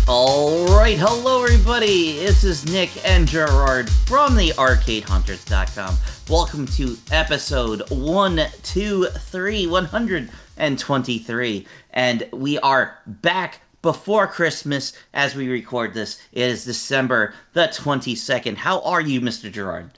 All right, hello everybody. This is Nick and Gerard from the ArcadeHunters.com. Welcome to episode 123, and we are back before Christmas as we record this. It is December the 22nd. How are you, Mr. Gerard?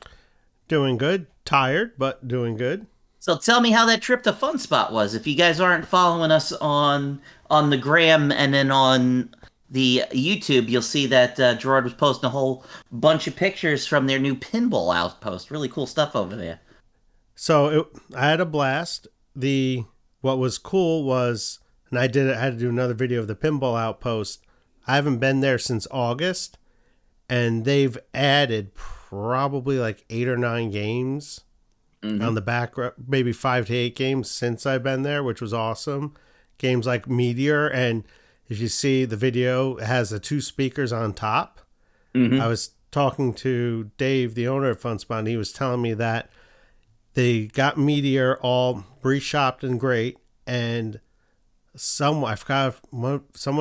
Doing good. Tired, but doing good. So tell me how that trip to Fun Spot was. If you guys aren't following us on the gram and then on the YouTube, you'll see that Gerard was posting a whole bunch of pictures from their new pinball outpost. Really cool stuff over there. So I had a blast. What was cool was, and I had to do another video of the pinball outpost. I haven't been there since August, and they've added probably like 8 or 9 games on the back, maybe 5 to 8 games since I've been there, which was awesome. Games like Meteor, and if you see the video, it has the 2 speakers on top. I was talking to Dave, the owner of FunSpot, and he was telling me that they got Meteor all reshopped and great, and someone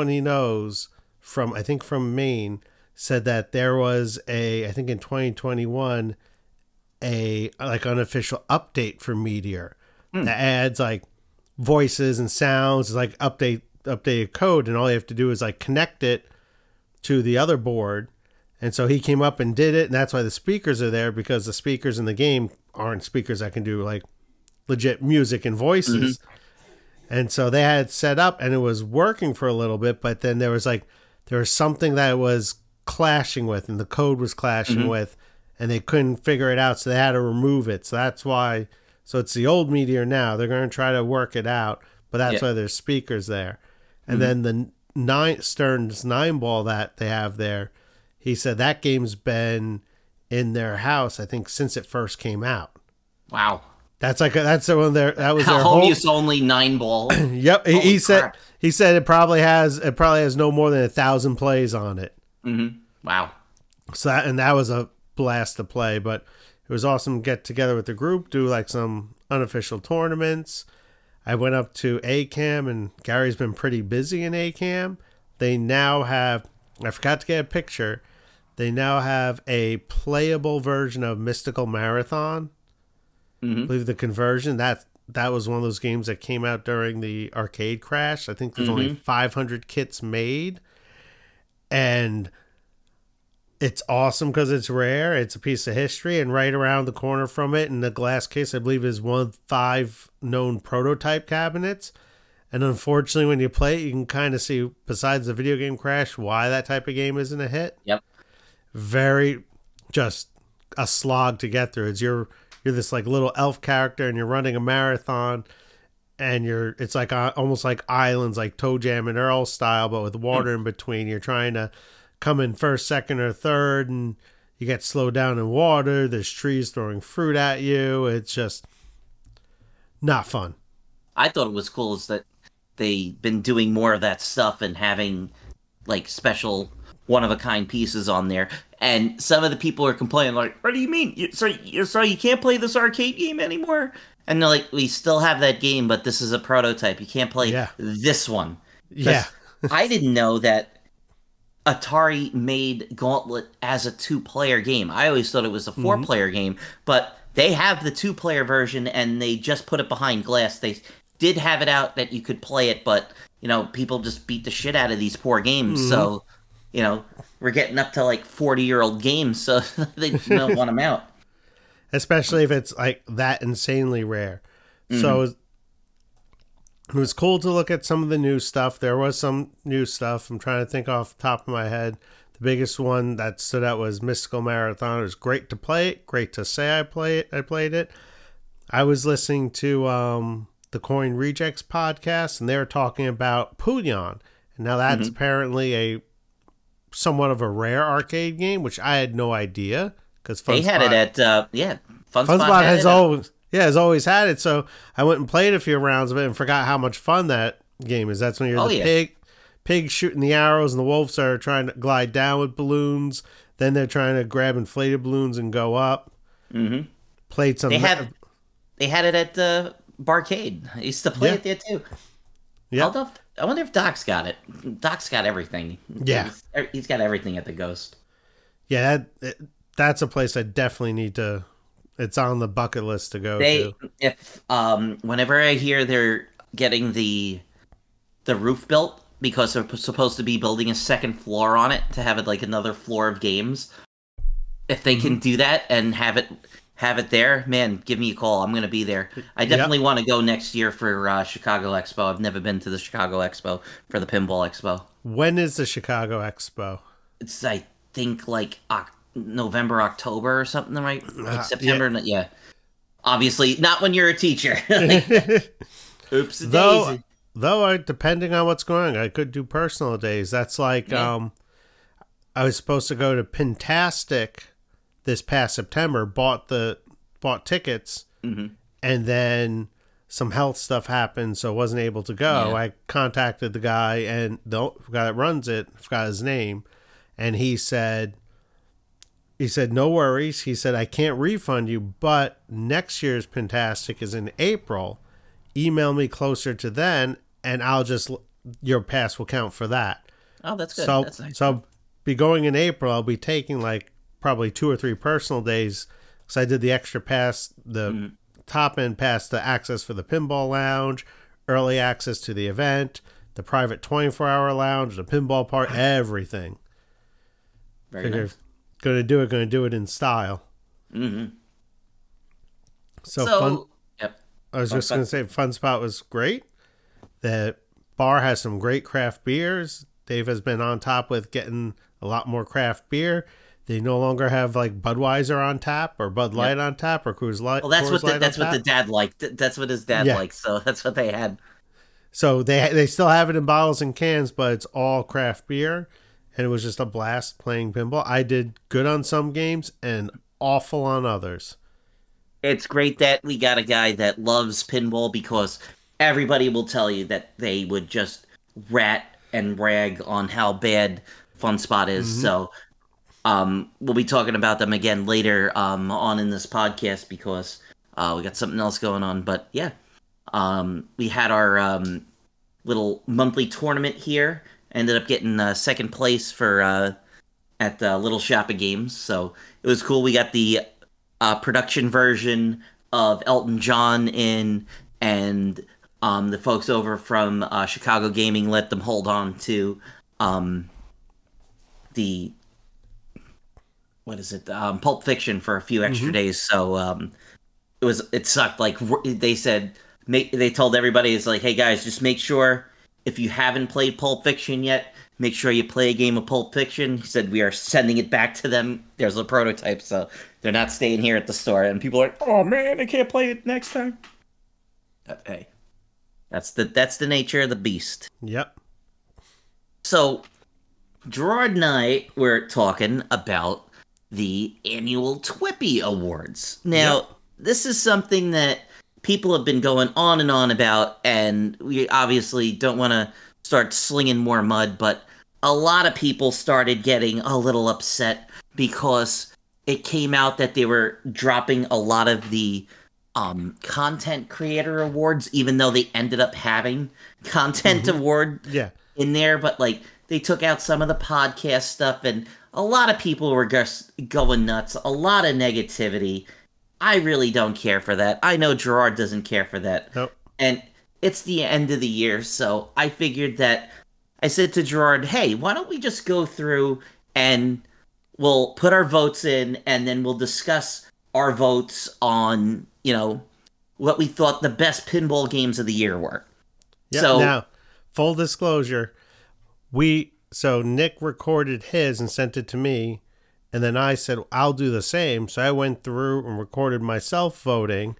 he knows from, I think from Maine, said that there was I think in 2021, like unofficial update for Meteor that adds like voices and sounds, like updated code, and all you have to do is like connect it to the other board. And so he came up and did it, and that's why the speakers are there, because the speakers in the game aren't speakers that can do like legit music and voices. And so they had it set up and it was working for a little bit, but then there was something that it was clashing with, and the code was clashing with, and they couldn't figure it out, so they had to remove it. So that's why, so it's the old Meteor now. They're going to try to work it out, but that's why there's speakers there. And then the Stern's 9-ball that they have there, he said that game's been in their house, I think, since it first came out. Wow. That was their home use only 9-ball. Yep. He said it probably has no more than 1,000 plays on it. Wow. So that was a blast to play, but it was awesome to get together with the group, do like some unofficial tournaments. I went up to ACAM, and Gary's been pretty busy in ACAM. They now have, I forgot to get a picture, they now have a playable version of Mystical Marathon. I believe the conversion, that was one of those games that came out during the arcade crash. I think there's only 500 kits made. And it's awesome because it's rare. It's a piece of history, and right around the corner from it in the glass case, I believe, is one of 5 known prototype cabinets. And unfortunately, when you play it, you can kind of see, besides the video game crash, why that type of game isn't a hit. Yep. Very, just a slog to get through. You're this like little elf character, and you're running a marathon, and it's like almost like islands, like Toe Jam and Earl style, but with water in between. You're trying to come in first, second, or third, and you get slowed down in water. There's trees throwing fruit at you. It's just not fun. I thought it was cool is that they've been doing more of that stuff and having like special one-of-a-kind pieces on there. And some of the people are complaining like, what do you mean? Sorry, you can't play this arcade game anymore? And they're like, we still have that game, but this is a prototype. You can't play this one. Yeah. I didn't know that Atari made Gauntlet as a 2-player game. I always thought it was a 4-player game, but they have the 2-player version, and they just put it behind glass. They did have it out that you could play it, but, people just beat the shit out of these poor games, so, we're getting up to, like, 40-year-old games, so they don't want them out. Especially if it's, like, that insanely rare. So it was cool to look at some of the new stuff. There was some new stuff. I'm trying to think off the top of my head. The biggest one that stood out was Mystical Marathon. It was great to play it. Great to say I played it. I was listening to the Coin Rejects podcast, and they were talking about Puyon. And now that's apparently a somewhat of a rare arcade game, which I had no idea. Because they had it at, FunSpot has always had it. So I went and played a few rounds of it and forgot how much fun that game is. That's when you're pig shooting the arrows, and the wolves are trying to glide down with balloons. Then they're trying to grab inflated balloons and go up. Played some. They had it at the Barcade. I used to play it there too. Yeah. I wonder if Doc's got it. Doc's got everything. Yeah. He's got everything at the Ghost. Yeah, that's a place I definitely need to. It's on the bucket list to go They to. if whenever I hear they're getting the roof built because they're supposed to be building a second floor on it to have it like another floor of games. If they can do that and have it there, man, give me a call. I'm gonna be there. I definitely want to go next year for Chicago Expo. I've never been to the Chicago Expo for the Pinball Expo. When is the Chicago Expo? It's I think like November, October or something, right? Like September. Yeah. Obviously, not when you're a teacher. Oops, daisy. Though, depending on what's going on, I could do personal days. That's like I was supposed to go to Pintastic this past September. Bought tickets, and then some health stuff happened, so I wasn't able to go. Yeah. I contacted the guy and the guy that runs it, forgot his name, and he said, no worries. He said, I can't refund you, but next year's Pintastic is in April. Email me closer to then, and your pass will count for that. Oh, that's good. So, that's nice. So I'll be going in April. I'll be taking like probably 2 or 3 personal days because I did the extra pass, the top end pass to access for the pinball lounge, early access to the event, the private 24-hour lounge, the pinball part, everything. Very nice. Going to do it in style. Mm-hmm. So fun. Yep. I was just going to say, Fun Spot was great. The bar has some great craft beers. Dave has been on top with getting a lot more craft beer. They no longer have like Budweiser on tap or Bud Light on tap or Coors Light. Well, that's what the dad liked. That's what his dad liked. So that's what they had. So they still have it in bottles and cans, but it's all craft beer. And it was just a blast playing pinball. I did good on some games and awful on others. It's great that we got a guy that loves pinball because everybody will tell you that they would just rat and rag on how bad Fun Spot is. So we'll be talking about them again later on in this podcast because we got something else going on. But yeah, we had our little monthly tournament here. Ended up getting second place for at the Little Shop of Games, so it was cool. We got the production version of Elton John in, and the folks over from Chicago Gaming let them hold on to the Pulp Fiction for a few extra days. So it sucked. Like they said, they told everybody, it's like, hey guys, just make sure. If you haven't played Pulp Fiction yet, make sure you play a game of Pulp Fiction. He said we are sending it back to them. There's a prototype, so they're not staying here at the store. And people are like, oh man, I can't play it next time. Hey, that's the nature of the beast. Yep. So Gerard and I were talking about the annual TWIPY Awards. Now, this is something that people have been going on and on about, and we obviously don't want to start slinging more mud, but a lot of people started getting a little upset because it came out that they were dropping a lot of the content creator awards, even though they ended up having content award in there, but like they took out some of the podcast stuff, and a lot of people were just going nuts, a lot of negativity. I really don't care for that. I know Gerard doesn't care for that. Nope. And it's the end of the year, so I figured that I said to Gerard, hey, why don't we just go through and we'll put our votes in, and then we'll discuss our votes on, what we thought the best pinball games of the year were. Yeah, so now, full disclosure, so Nick recorded his and sent it to me. And then I said, I'll do the same. So I went through and recorded myself voting.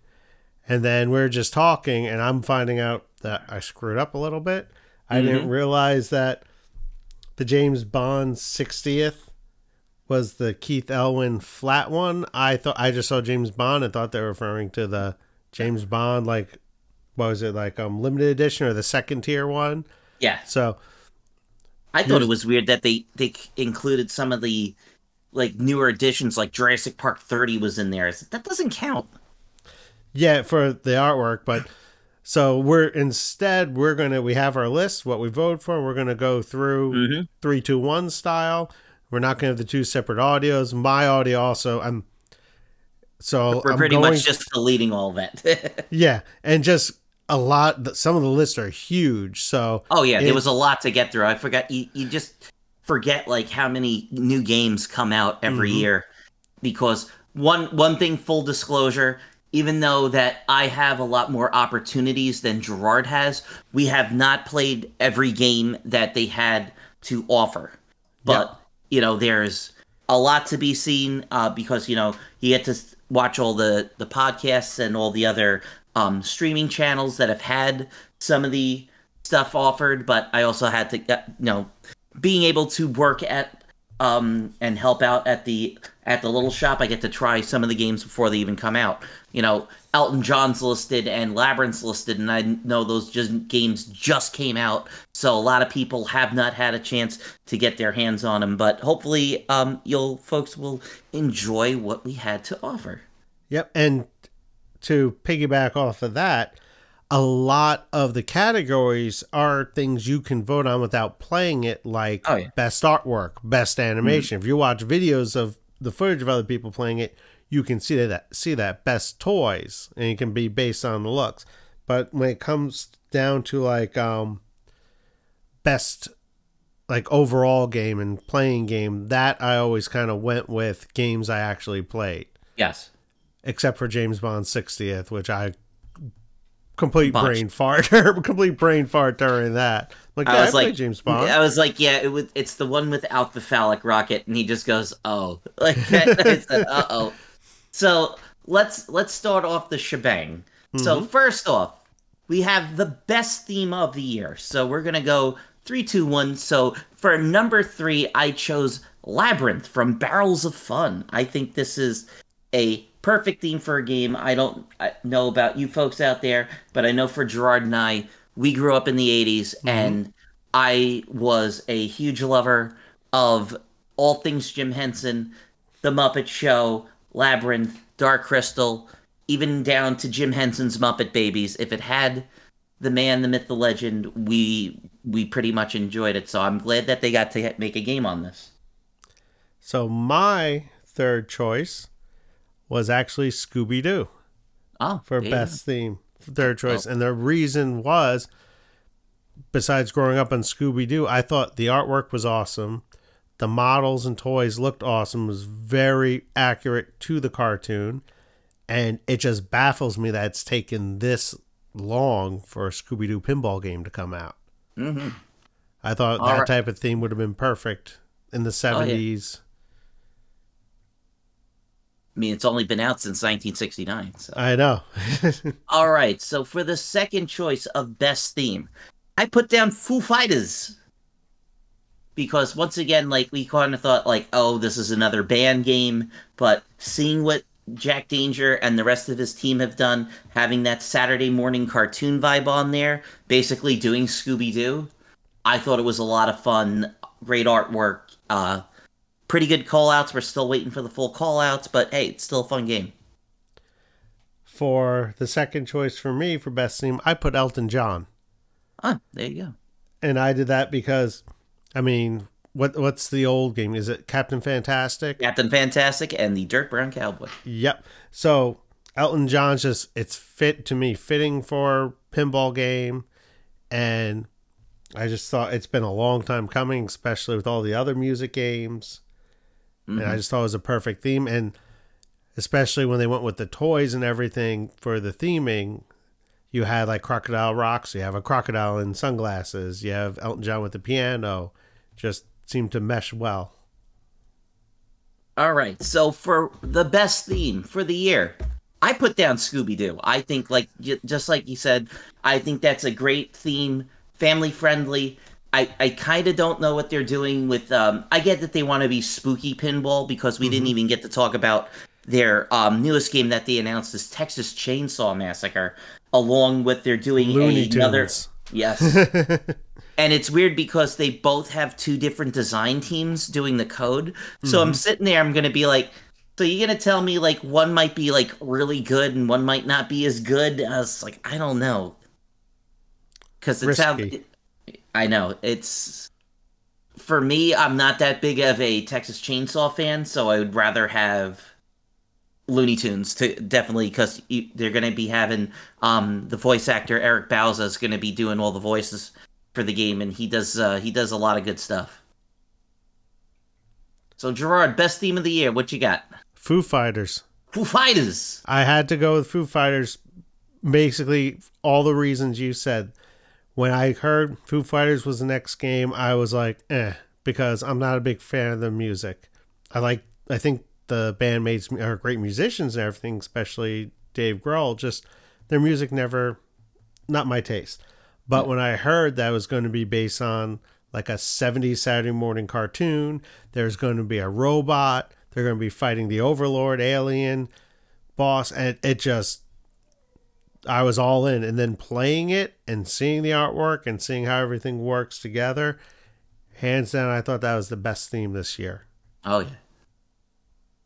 And then we're just talking, and I'm finding out that I screwed up a little bit. I didn't realize that the James Bond 60th was the Keith Elwin flat one. I just saw James Bond and thought they were referring to the James Bond, like, what was it, like limited edition or the second tier one? Yeah. So I thought it was weird that they included some of the like newer editions, like Jurassic Park 30 was in there. That doesn't count. Yeah, for the artwork, but So we have our list, what we voted for. We're gonna go through 3, 2, 1 style. We're not gonna have the two separate audios. My audio also. We're pretty much just deleting all that. Yeah, and just a lot. Some of the lists are huge. So oh yeah, there was a lot to get through. I forgot. You just forget like how many new games come out every year, because one thing, full disclosure, even though that I have a lot more opportunities than Gerard has, we have not played every game that they had to offer. But, there's a lot to be seen because, you had to watch all the podcasts and all the other streaming channels that have had some of the stuff offered. But I also had to, being able to work at and help out at the little shop, I get to try some of the games before they even come out. Elton John's listed and Labyrinth's listed, and I know those games just came out, so a lot of people have not had a chance to get their hands on them. But hopefully, you folks will enjoy what we had to offer. Yep, and to piggyback off of that, a lot of the categories are things you can vote on without playing it, like best artwork, best animation. If you watch videos of the footage of other people playing it, you can see that best toys, and it can be based on the looks. But when it comes down to like best like overall game and playing game, that I always kind of went with games I actually played. Yes. Except for James Bond 60th, which I complete brain fart during that. Like, I played James Bond. I was like, it's the one without the phallic rocket, and he just goes, oh, like I said, uh-oh. So let's start off the shebang. So first off, we have the best theme of the year. So we're gonna go 3, 2, 1. So for number 3, I chose Labyrinth from Barrels of Fun. I think this is a perfect theme for a game. I don't know about you folks out there, but I know for Gerard and I, we grew up in the 80s, and I was a huge lover of all things Jim Henson, The Muppet Show, Labyrinth, Dark Crystal, even down to Jim Henson's Muppet Babies. If it had the man, the myth, the legend, we pretty much enjoyed it. So I'm glad that they got to make a game on this. So my third choice was actually Scooby-Doo for best theme, third choice. And the reason was, besides growing up on Scooby-Doo, I thought the artwork was awesome. The models and toys looked awesome. It was very accurate to the cartoon. And it just baffles me that it's taken this long for a Scooby-Doo pinball game to come out. I thought that type of theme would have been perfect in the 70s. I mean, it's only been out since 1969. So. I know. All right, so for the second choice of best theme, I put down Foo Fighters. Because once again, like, we kind of thought, like, oh, this is another band game. But seeing what Jack Danger and the rest of his team have done, having that Saturday morning cartoon vibe on there, basically doing Scooby-Doo, I thought it was a lot of fun. Great artwork. Pretty good call-outs. We're still waiting for the full call-outs, but hey, it's still a fun game. For the second choice for me for best theme, I put Elton John. Ah, there you go. And I did that because, I mean, what's the old game? Is it Captain Fantastic? Captain Fantastic and the Dirt Brown Cowboy. Yep. So Elton John's just, it's fitting for pinball game. And I just thought it's been a long time coming, especially with all the other music games. And I just thought it was a perfect theme. And especially when they went with the toys and everything for the theming, you had like Crocodile Rocks. You have a crocodile in sunglasses. You have Elton John with the piano. Just seemed to mesh well. All right. So for the best theme for the year, I put down Scooby-Doo. I think, like, just like you said, I think that's a great theme, family friendly. I kind of don't know what they're doing with, I get that they want to be spooky pinball because we didn't even get to talk about their newest game that they announced is Texas Chainsaw Massacre, along with they're doing another. Yes. And it's weird because they both have two different design teams doing the code. So I'm sitting there, I'm going to be like, so you're going to tell me like one might be like really good and one might not be as good? I was like, I don't know. because it sounds. Risky. I know it's for me. I'm not that big of a Texas Chainsaw fan, so I would rather have Looney Tunes to definitely because they're going to be having the voice actor Eric Bauza is going to be doing all the voices for the game, and he does a lot of good stuff. So Gerard, best theme of the year, what you got? Foo Fighters. Foo Fighters. I had to go with Foo Fighters. Basically, all the reasons you said. When I heard Foo Fighters was the next game, I was like, because I'm not a big fan of the music. I think the bandmates are great musicians and everything, especially Dave Grohl. Just their music not my taste. But when I heard that it was going to be based on like a 70s Saturday morning cartoon, there's going to be a robot, they're going to be fighting the Overlord, alien, boss, and I was all in. And then playing it and seeing the artwork and seeing how everything works together, hands down, I thought that was the best theme this year. Oh, yeah.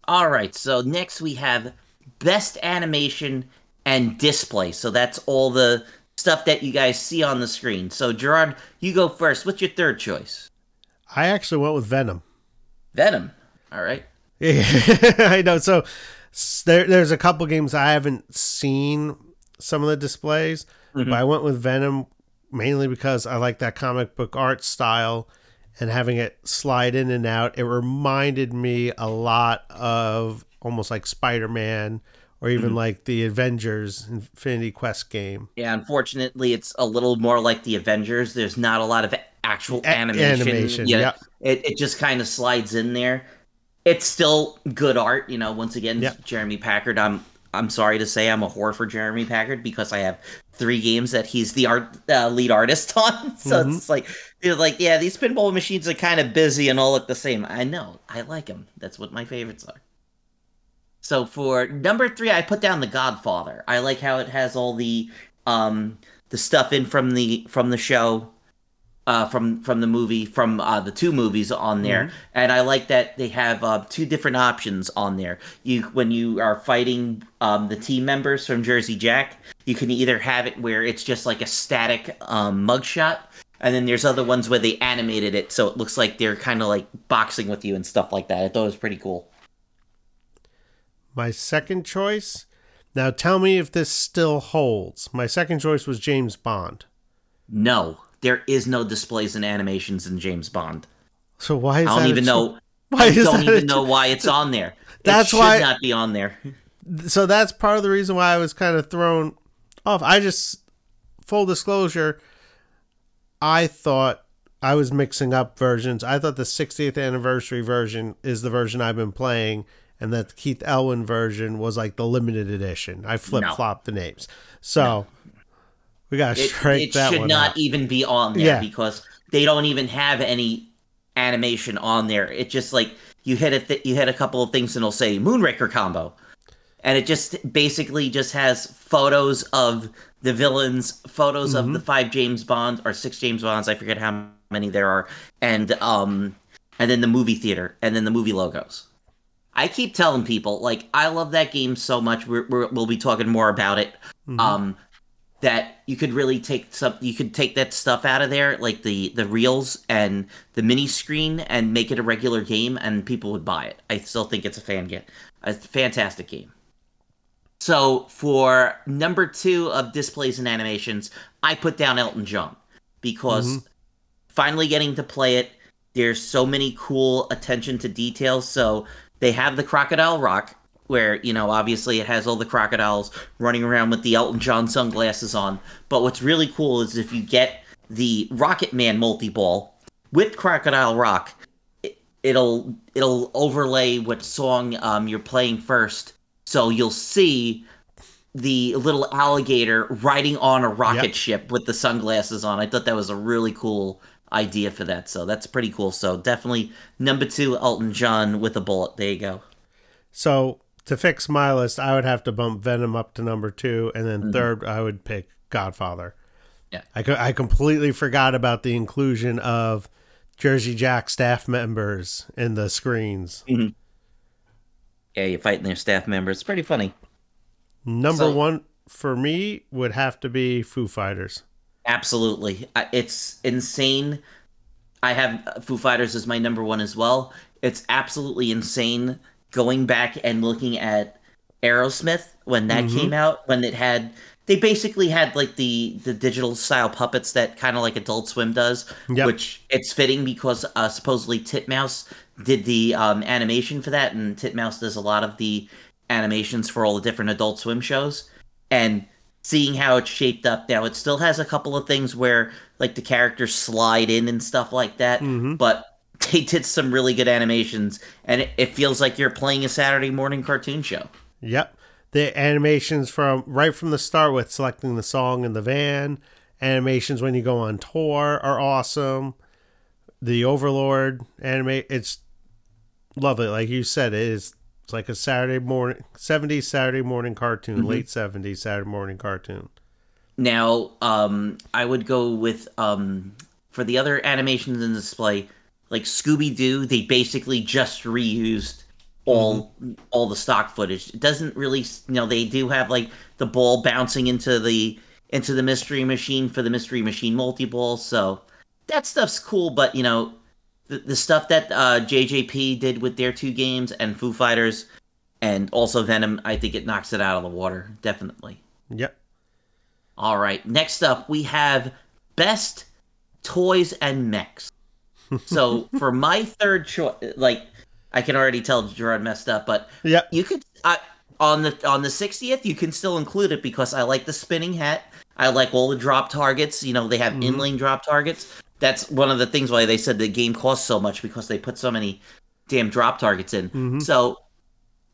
All right, so next we have best animation and display. So that's all the stuff that you guys see on the screen. So Gerard, you go first. What's your third choice? I actually went with Venom. Venom. All right. Yeah, I know. So there's a couple games I haven't seen some of the displays, but I went with Venom mainly because I like that comic book art style and having it slide in and out. It reminded me a lot of almost like Spider-Man or even like the Avengers Infinity Quest game. Yeah, unfortunately, it's a little more like the Avengers. There's not a lot of actual animation. Yeah. It just kind of slides in there. It's still good art, once again, Jeremy Packard. I'm sorry to say I'm a whore for Jeremy Packard because I have 3 games that he's the lead artist on. So it's like, yeah, these pinball machines are kind of busy and all look the same. I know. I like them. That's what my favorites are. So for number 3, I put down The Godfather. I like how it has all the stuff in from the show, from the movie, from the 2 movies on there, and I like that they have 2 different options on there. When you are fighting the team members from Jersey Jack, you can either have it where it's just like a static mugshot, and then there's other ones where they animated it so it looks like they're kind of like boxing with you and stuff like that. I thought it was pretty cool. My second choice, now tell me if this still holds. My second choice was James Bond. No. There is no displays and animations in James Bond. So why is that? I don't even know. I don't even know why it's on there. That's why it should not be on there. So that's part of the reason why I was kind of thrown off. Full disclosure, I thought I was mixing up versions. I thought the 60th anniversary version is the version I've been playing, and that the Keith Elwin version was like the limited edition. I flip-flopped the names. So we got to strike that one. It should not even be on there because they don't even have any animation on there. It's just like you hit a couple of things and it'll say Moonraker combo. And it just basically just has photos of the villains, photos of the 5 James Bonds or 6 James Bonds, I forget how many there are, and then the movie theater and then the movie logos. I keep telling people, like, I love that game so much. We'll be talking more about it. That you could really take that stuff out of there, like the reels and the mini screen, and make it a regular game, and people would buy it. I still think it's a fantastic game. So for number 2 of displays and animations, I put down Elton John because finally getting to play it, there's so many cool attention to details. So they have the Crocodile Rock, where, obviously it has all the crocodiles running around with the Elton John sunglasses on. But what's really cool is if you get the Rocket Man multi-ball with Crocodile Rock, it'll overlay what song you're playing first. So you'll see the little alligator riding on a rocket ship with the sunglasses on. I thought that was a really cool idea for that. So that's pretty cool. So definitely number 2, Elton John with a bullet. There you go. So to fix my list, I would have to bump Venom up to number 2, and then third, I would pick Godfather. Yeah, I completely forgot about the inclusion of Jersey Jack staff members in the screens. Yeah, you're fighting their staff members. It's pretty funny. Number 1 for me would have to be Foo Fighters. Absolutely. It's insane. I have Foo Fighters as my number one as well. It's absolutely insane going back and looking at Aerosmith when that Mm-hmm. came out, when it had they basically had like the digital style puppets that kind of like Adult Swim does, Yep. which it's fitting because supposedly Titmouse did the animation for that, and Titmouse does a lot of the animations for all the different Adult Swim shows. And seeing how it's shaped up now, it still has a couple of things where like the characters slide in and stuff like that, Mm-hmm. but they did some really good animations, and it feels like you're playing a Saturday morning cartoon show. Yep. The animations from right from the start with selecting the song in the van, animations when you go on tour are awesome. The Overlord anime, it's lovely. Like you said, it's like a Saturday morning, 70s Saturday morning cartoon, Hmm. late 70s Saturday morning cartoon. Now, I would go with for the other animations in display, like Scooby Doo. They basically just reused Mm-hmm. all the stock footage. It doesn't really, they do have like the ball bouncing into the mystery machine for the mystery machine multi ball. So that stuff's cool, but the stuff that JJP did with their two games and Foo Fighters and also Venom, I think it knocks it out of the water, definitely. Yep. All right. Next up, we have best toys and mechs. So for my third choice, like I can already tell Gerard messed up, but Yep. you could on the 60th you can still include it because I like the spinning hat. I like all the drop targets. They have Mm-hmm. inlane drop targets. That's one of the things why they said the game costs so much because they put so many damn drop targets in. Mm-hmm. So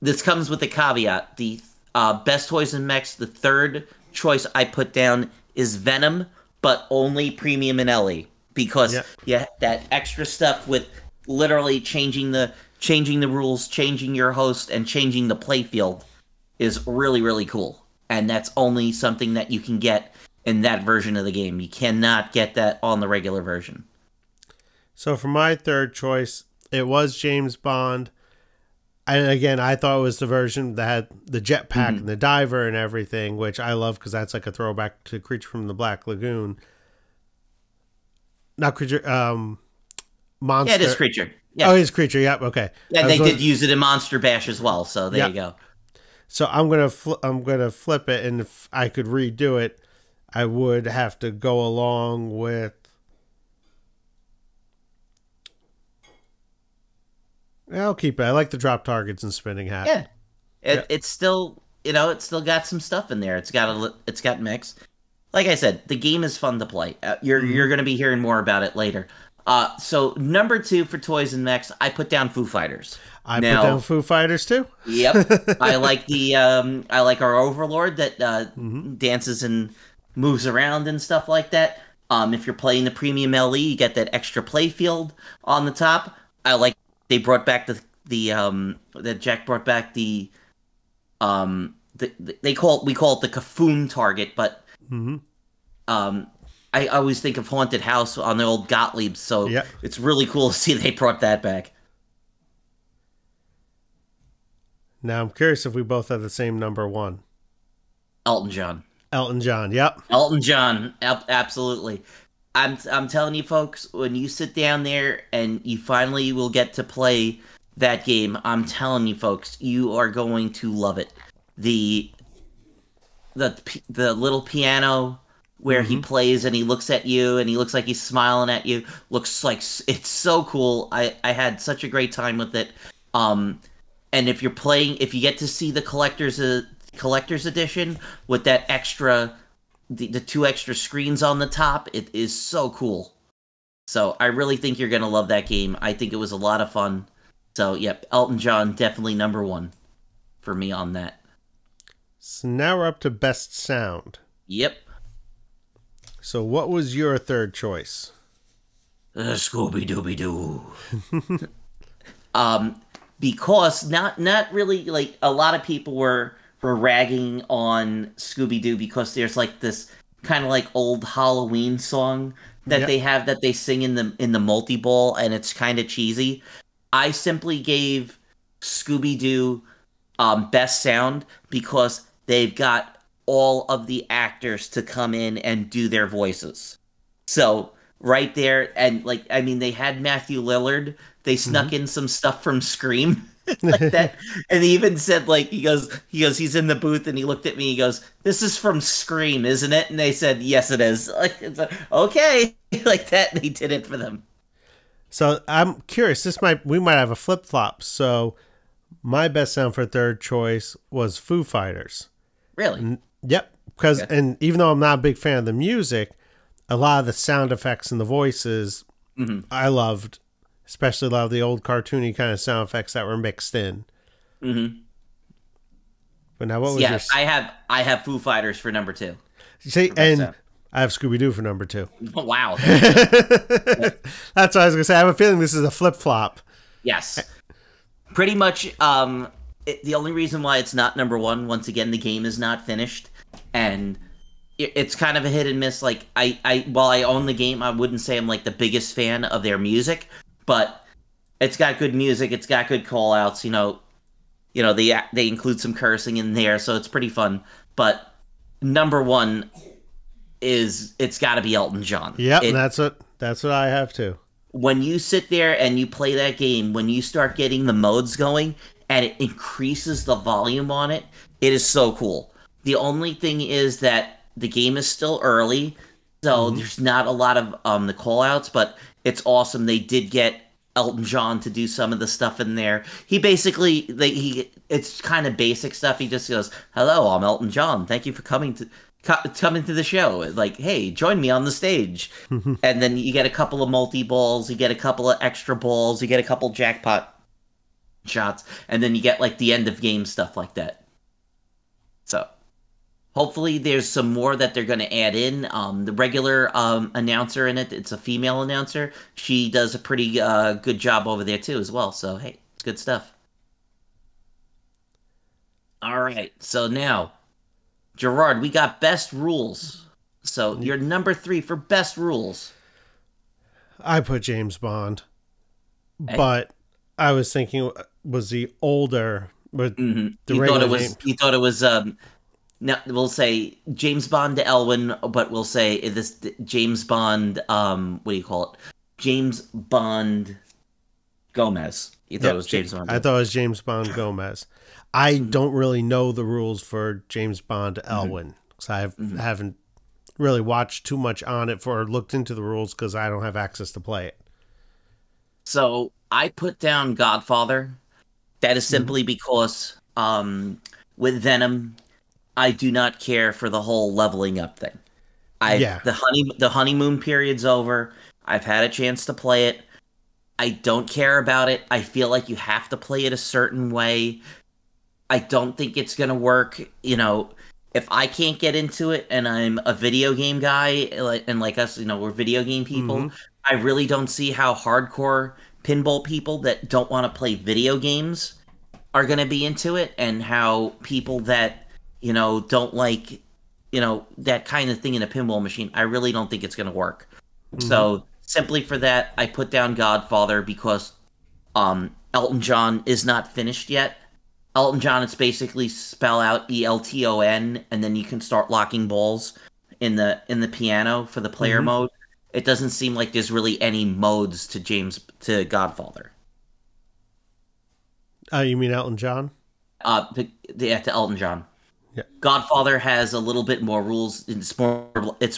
this comes with a caveat. The best toys and mechs, the third choice I put down is Venom, but only premium and Ellie because Yep. yeah, that extra stuff with literally changing the rules, changing your host, and changing the playfield is really really cool. And that's only something that you can get in that version of the game. You cannot get that on the regular version. So for my third choice, it was James Bond. And again, I thought it was the version that had the jetpack Hmm. and the diver and everything, which I love because that's like a throwback to Creature from the Black Lagoon. Not Creature, Yeah, it is Monster. Creature. Oh, Yeah. he's Creature. Yep. Okay. I And was they going. did use it in Monster Bash as well, so there Yeah. you go. So I'm gonna flip it, and if I could redo it, I would have to go along with. I'll keep it. I like the drop targets and spinning hat. Yeah, Yeah. it's still it's still got some stuff in there. It's got mix. Like I said, the game is fun to play. Mm-hmm. You're going to be hearing more about it later. So number two for toys and mechs, I put down Foo Fighters. I put down Now, Foo Fighters too. yep, I like our Overlord that Mm-hmm. dances and moves around and stuff like that. If you're playing the premium LE, you get that extra playfield on the top. I like they brought back that Jack brought back we call it the Cafoon target, but Mm-hmm. um, I always think of Haunted House on the old Gottlieb, so Yep. it's really cool to see they brought that back. Now I'm curious if we both have the same number one. Elton John. Elton John. Yep. Elton John, absolutely. I'm telling you, folks, when you sit down there and you finally will get to play that game, I'm telling you, folks, you are going to love it. The the little piano where he Mm-hmm. plays and he looks at you and he looks like he's smiling at you looks like it's so cool. I had such a great time with it. Um, and if you get to see the collector's edition with that extra the two extra screens on the top, it is so cool. So I really think you're gonna love that game. I think it was a lot of fun. So yep, Elton John definitely number one for me on that. So now we're up to best sound. Yep. So what was your third choice? Scooby Dooby Doo. Um, because not really like a lot of people were ragging on Scooby Doo because there's like this kind of like old Halloween song that Yep. they have that they sing in the multi ball and it's kind of cheesy. I simply gave Scooby Doo best sound because they've got all of the actors to come in and do their voices. So right there, and like I mean, they had Matthew Lillard. They snuck in some stuff from Scream like that, and he even said like he's in the booth and he looked at me. He goes, "This is from Scream, isn't it?" And they said, "Yes, it is." Like, it's like, okay, like that. And he did it for them. So I'm curious. We might have a flip flop. So my best sound for third choice was Foo Fighters. Really? Yep. Because and even though I'm not a big fan of the music, a lot of the sound effects and the voices I loved, especially a lot of the old cartoony kind of sound effects that were mixed in. Mm-hmm. But now, what was your? I have Foo Fighters for number 2. See, and I have Scooby Doo for number 2. Oh, wow. That's what I was gonna say. I have a feeling this is a flip flop. Yes. Pretty much. The only reason why it's not number 1, once again, the game is not finished, and it's kind of a hit and miss. Like while I own the game, I wouldn't say I'm like the biggest fan of their music, but it's got good music. It's got good call outs. They include some cursing in there, so it's pretty fun. But number 1 it's got to be Elton John. Yep, that's what I have too. When you sit there and you play that game, when you start getting the modes going and it increases the volume on it, it is so cool. The only thing is that the game is still early, so there's not a lot of the call-outs, but it's awesome. They did get Elton John to do some of the stuff in there. He basically, it's kind of basic stuff. He just goes, "Hello, I'm Elton John. Thank you for coming to the show. Like, hey, join me on the stage." And then you get a couple of multi-balls, you get a couple of extra balls, you get a couple jackpot shots, and then you get like the end of game stuff like that. So hopefully there's some more that they're going to add in. The regular announcer in it's a female announcer. She does a pretty good job over there too as well. So hey, it's good stuff. All right, so now Gerard, we got best rules. So you're number 3 for best rules. I put James Bond, but I was thinking, was the older, but the you thought it was now we'll say James Bond to Elwin, but we'll say this James Bond what do you call it? James Bond Gomez. You thought it was James Bond. I thought it was James Bond Gomez. I don't really know the rules for James Bond to Elwin, because I haven't really watched too much on it or looked into the rules because I don't have access to play it. So I put down Godfather. That is simply because with Venom, I do not care for the whole leveling up thing. The honeymoon period's over. I've had a chance to play it. I don't care about it. I feel like you have to play it a certain way. I don't think it's going to work. If I can't get into it and I'm a video game guy, and like us, we're video game people, I really don't see how hardcore pinball people that don't want to play video games are going to be into it, and how people that, don't like, that kind of thing in a pinball machine, I really don't think it's going to work. So simply for that, I put down Godfather because Elton John is not finished yet. Elton John, it's basically spell out ELTON, and then you can start locking balls in the piano for the player mode. It doesn't seem like there's really any modes to Godfather. You mean Elton John? To Elton John. Yeah. Godfather has a little bit more rules. It's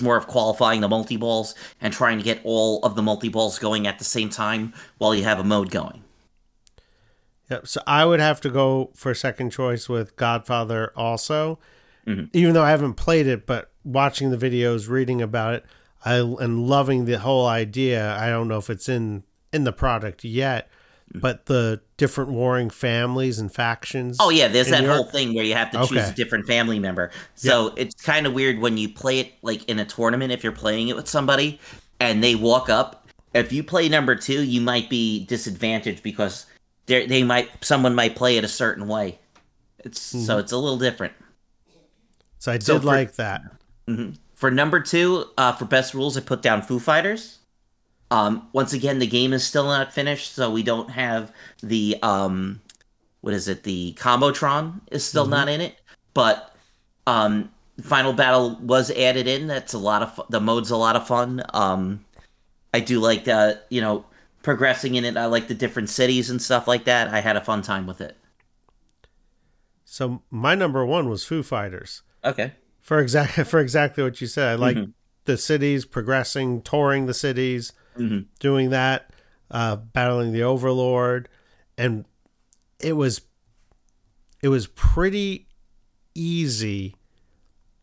more of qualifying the multi-balls and trying to get all of the multi-balls going at the same time while you have a mode going. Yep. So I would have to go for second choice with Godfather also, even though I haven't played it, but watching the videos, reading about it, and loving the whole idea. I don't know if it's in the product yet, but the different warring families and factions. Oh yeah, there's that whole thing where you have to choose a different family member. So it's kind of weird when you play it like in a tournament, if you're playing it with somebody and they walk up. If you play number 2, you might be disadvantaged because someone might play it a certain way. So it's a little different. So I did like that. For number 2, for best rules, I put down Foo Fighters. Once again, the game is still not finished, so we don't have the the Combotron is still not in it. But Final Battle was added in. That's a lot of the mode's a lot of fun. I do like progressing in it. I like the different cities and stuff like that. I had a fun time with it. So my number one was Foo Fighters. Okay. For exactly what you said. I like Mm-hmm. the cities, progressing, touring the cities, Mm-hmm. doing that, battling the Overlord, and it was pretty easy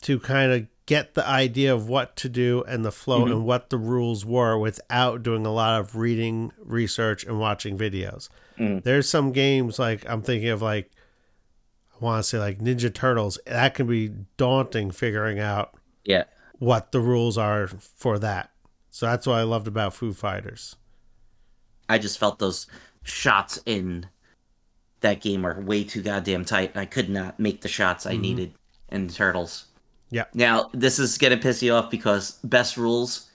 to kind of get the idea of what to do and the flow Mm-hmm. and what the rules were without doing a lot of reading, research, and watching videos. Mm-hmm. There's some games like I'm thinking of like I want to say like Ninja Turtles. That can be daunting figuring out Yeah. what the rules are for that. So that's what I loved about Foo Fighters. I just felt those shots in that game are way too goddamn tight. I could not make the shots I needed in Turtles. Yeah. Now, this is gonna piss you off because best rules,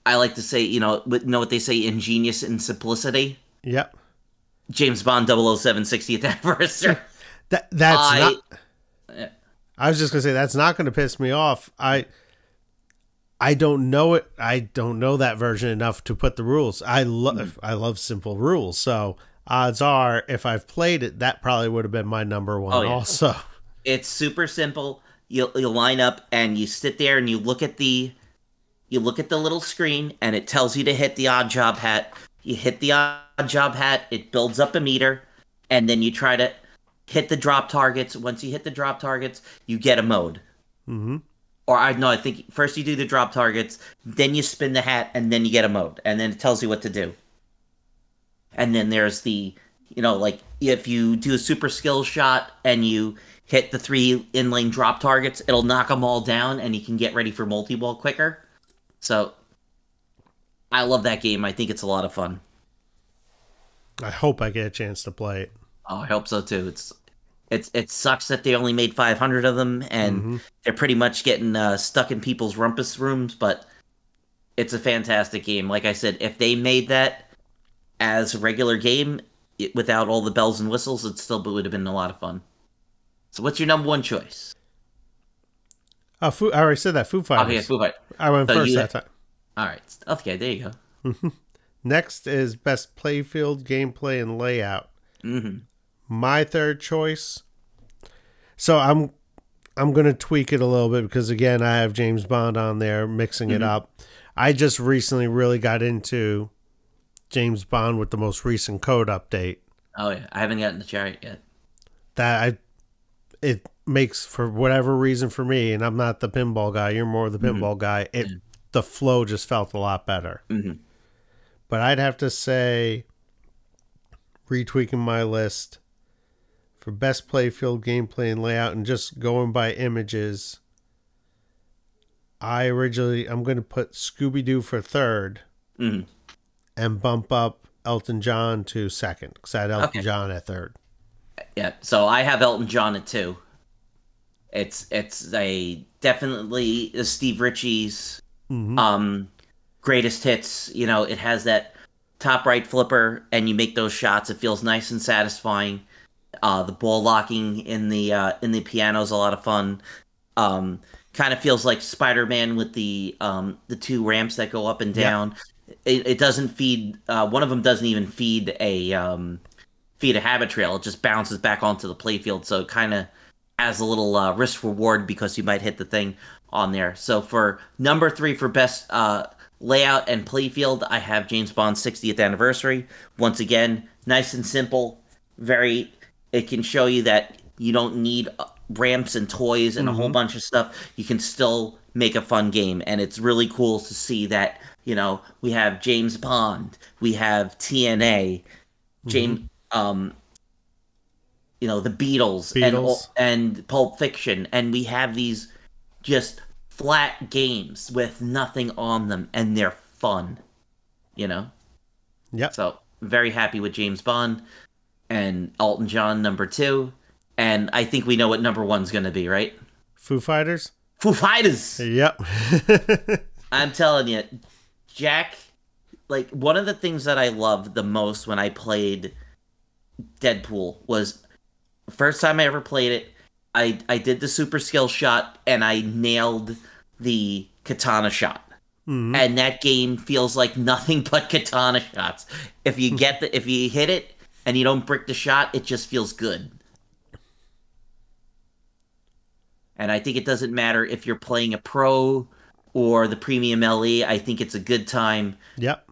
I like to say, know what they say, ingenious in simplicity. Yep. James Bond 007 60th anniversary. That's not. I was just gonna say that's not gonna piss me off. I don't know it. I don't know that version enough to put the rules. I love simple rules. So odds are, if I've played it, that probably would have been my number one. Oh, yeah. Also, It's super simple. You line up and you sit there and you look at the little screen and it tells you to hit the odd job hat. You hit the odd job hat, it builds up a meter, and then you try to hit the drop targets. Once you hit the drop targets, you get a mode. mm-hmm. Or I think first you do the drop targets, then you spin the hat, and then you get a mode, and then it tells you what to do. And then there's the, like if you do a super skill shot and you hit the 3 in-lane drop targets, it'll knock them all down, and you can get ready for multi-ball quicker. So, I love that game. I think it's a lot of fun. I hope I get a chance to play it. Oh, I hope so too. It sucks that they only made 500 of them, and they're pretty much getting stuck in people's rumpus rooms. But it's a fantastic game. Like I said, if they made that as a regular game without all the bells and whistles, it still would have been a lot of fun. So, what's your number one choice? I already said that. Foo Fighters. Okay, Foo Fighters. I went first that time. All right. Okay, there you go. Next is best playfield, gameplay, and layout. Mm-hmm. My third choice. So I'm going to tweak it a little bit because again I have James Bond on there mixing it up. I just recently really got into James Bond with the most recent code update. Oh yeah, I haven't gotten the chariot yet. It makes, for whatever reason for me, and I'm not the pinball guy, you're more the pinball guy, the flow just felt a lot better. Mm-hmm. But I'd have to say, retweaking my list for best playfield, gameplay, and layout, and just going by images, I'm going to put Scooby-Doo for third and bump up Elton John to second, because I had Elton John at third. Yeah, so I have Elton John at 2. It's definitely Steve Ritchie's greatest hits. It has that top right flipper, and you make those shots. It feels nice and satisfying. The ball locking in the piano is a lot of fun. Kind of feels like Spider-Man with the 2 ramps that go up and down. Yep. It doesn't feed. One of them doesn't even feed a habit trail. It just bounces back onto the playfield, so it kind of has a little risk reward because you might hit the thing on there. So for number 3 for best layout and playfield, I have James Bond's 60th anniversary. Once again, nice and simple. It can show you that you don't need ramps and toys and a whole bunch of stuff. You can still make a fun game, and it's really cool to see that, we have James Bond, we have TNA, the Beatles. And Pulp Fiction, and we have these just flat games with nothing on them, and they're fun, Yep. So, very happy with James Bond. And Elton John, number 2. And I think we know what number 1's going to be, right? Foo Fighters? Foo Fighters! Yep. I'm telling you, Jack, like, one of the things that I loved the most when I played Deadpool was the first time I ever played it, I did the super skill shot and I nailed the katana shot. Mm-hmm. And that game feels like nothing but katana shots. If you if you hit it and you don't brick the shot, it just feels good. And I think it doesn't matter if you're playing a pro or the premium LE. I think it's a good time. Yep.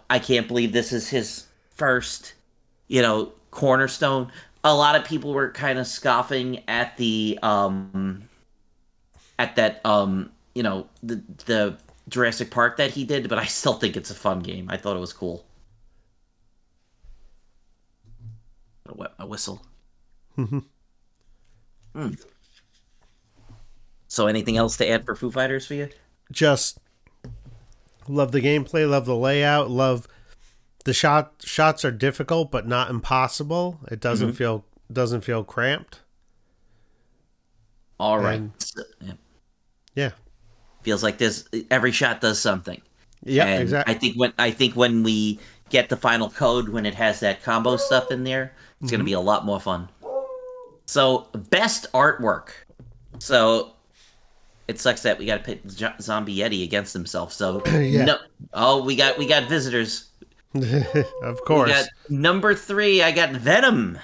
I can't believe this is his first, cornerstone. A lot of people were kind of scoffing at the the Jurassic Park that he did, but I still think it's a fun game. I thought it was cool. I wet my whistle. So anything else to add for Foo Fighters for you? Just love the gameplay, love the layout, love the shots are difficult but not impossible. It doesn't feel cramped. All right. Yeah. Feels like every shot does something. Yeah, and exactly. I think when we get the final code, when it has that combo stuff in there, it's going to be a lot more fun. So, best artwork. So, it sucks that we got to pit Zombie Yeti against himself. So, we got visitors. Of course. We got number 3. I got Venom.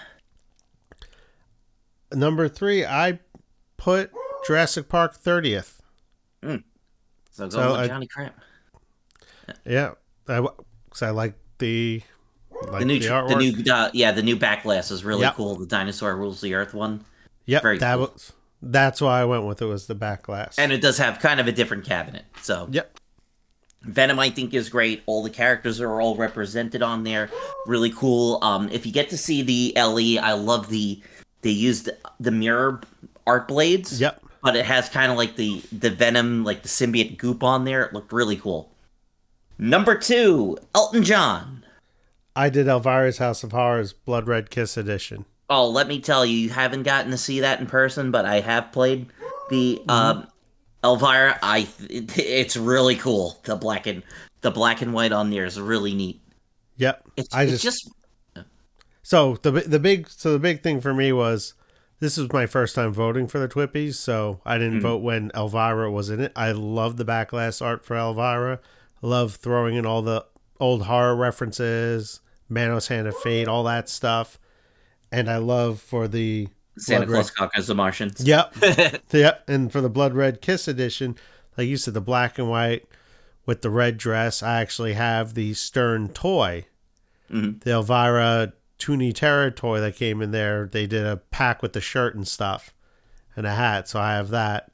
Number 3, I put Jurassic Park 30th. So go with Johnny Crap. Yeah, because I like the artwork. The new backlash is really cool. The Dinosaur Rules the Earth one. Yep, very cool. That's why I went with it, was the backlash. And it does have kind of a different cabinet. So yep. Venom, I think, is great. All the characters are all represented on there. Really cool. If you get to see the LE, I love they used the mirror art blades. Yep. But it has kind of like the Venom, like the symbiote goop on there. It looked really cool. Number 2, Elton John. I did Elvira's House of Horrors Blood Red Kiss Edition. Oh, let me tell you haven't gotten to see that in person, but I have played the Elvira. It's really cool. The black and white on there is really neat. Yep. It's just. So the big thing for me was, this was my first time voting for the Twipys, so I didn't vote when Elvira was in it. I love the backlash art for Elvira. Love throwing in all the old horror references, Manos Hand of Fate, all that stuff. And I love for the Santa Claus conquers the Martians. Yep. Yep. And for the Blood Red Kiss edition, like you said, the black and white with the red dress, I actually have the Stern toy. The Elvira Toonie Terror toy that came in there. They did a pack with the shirt and stuff and a hat, so I have that.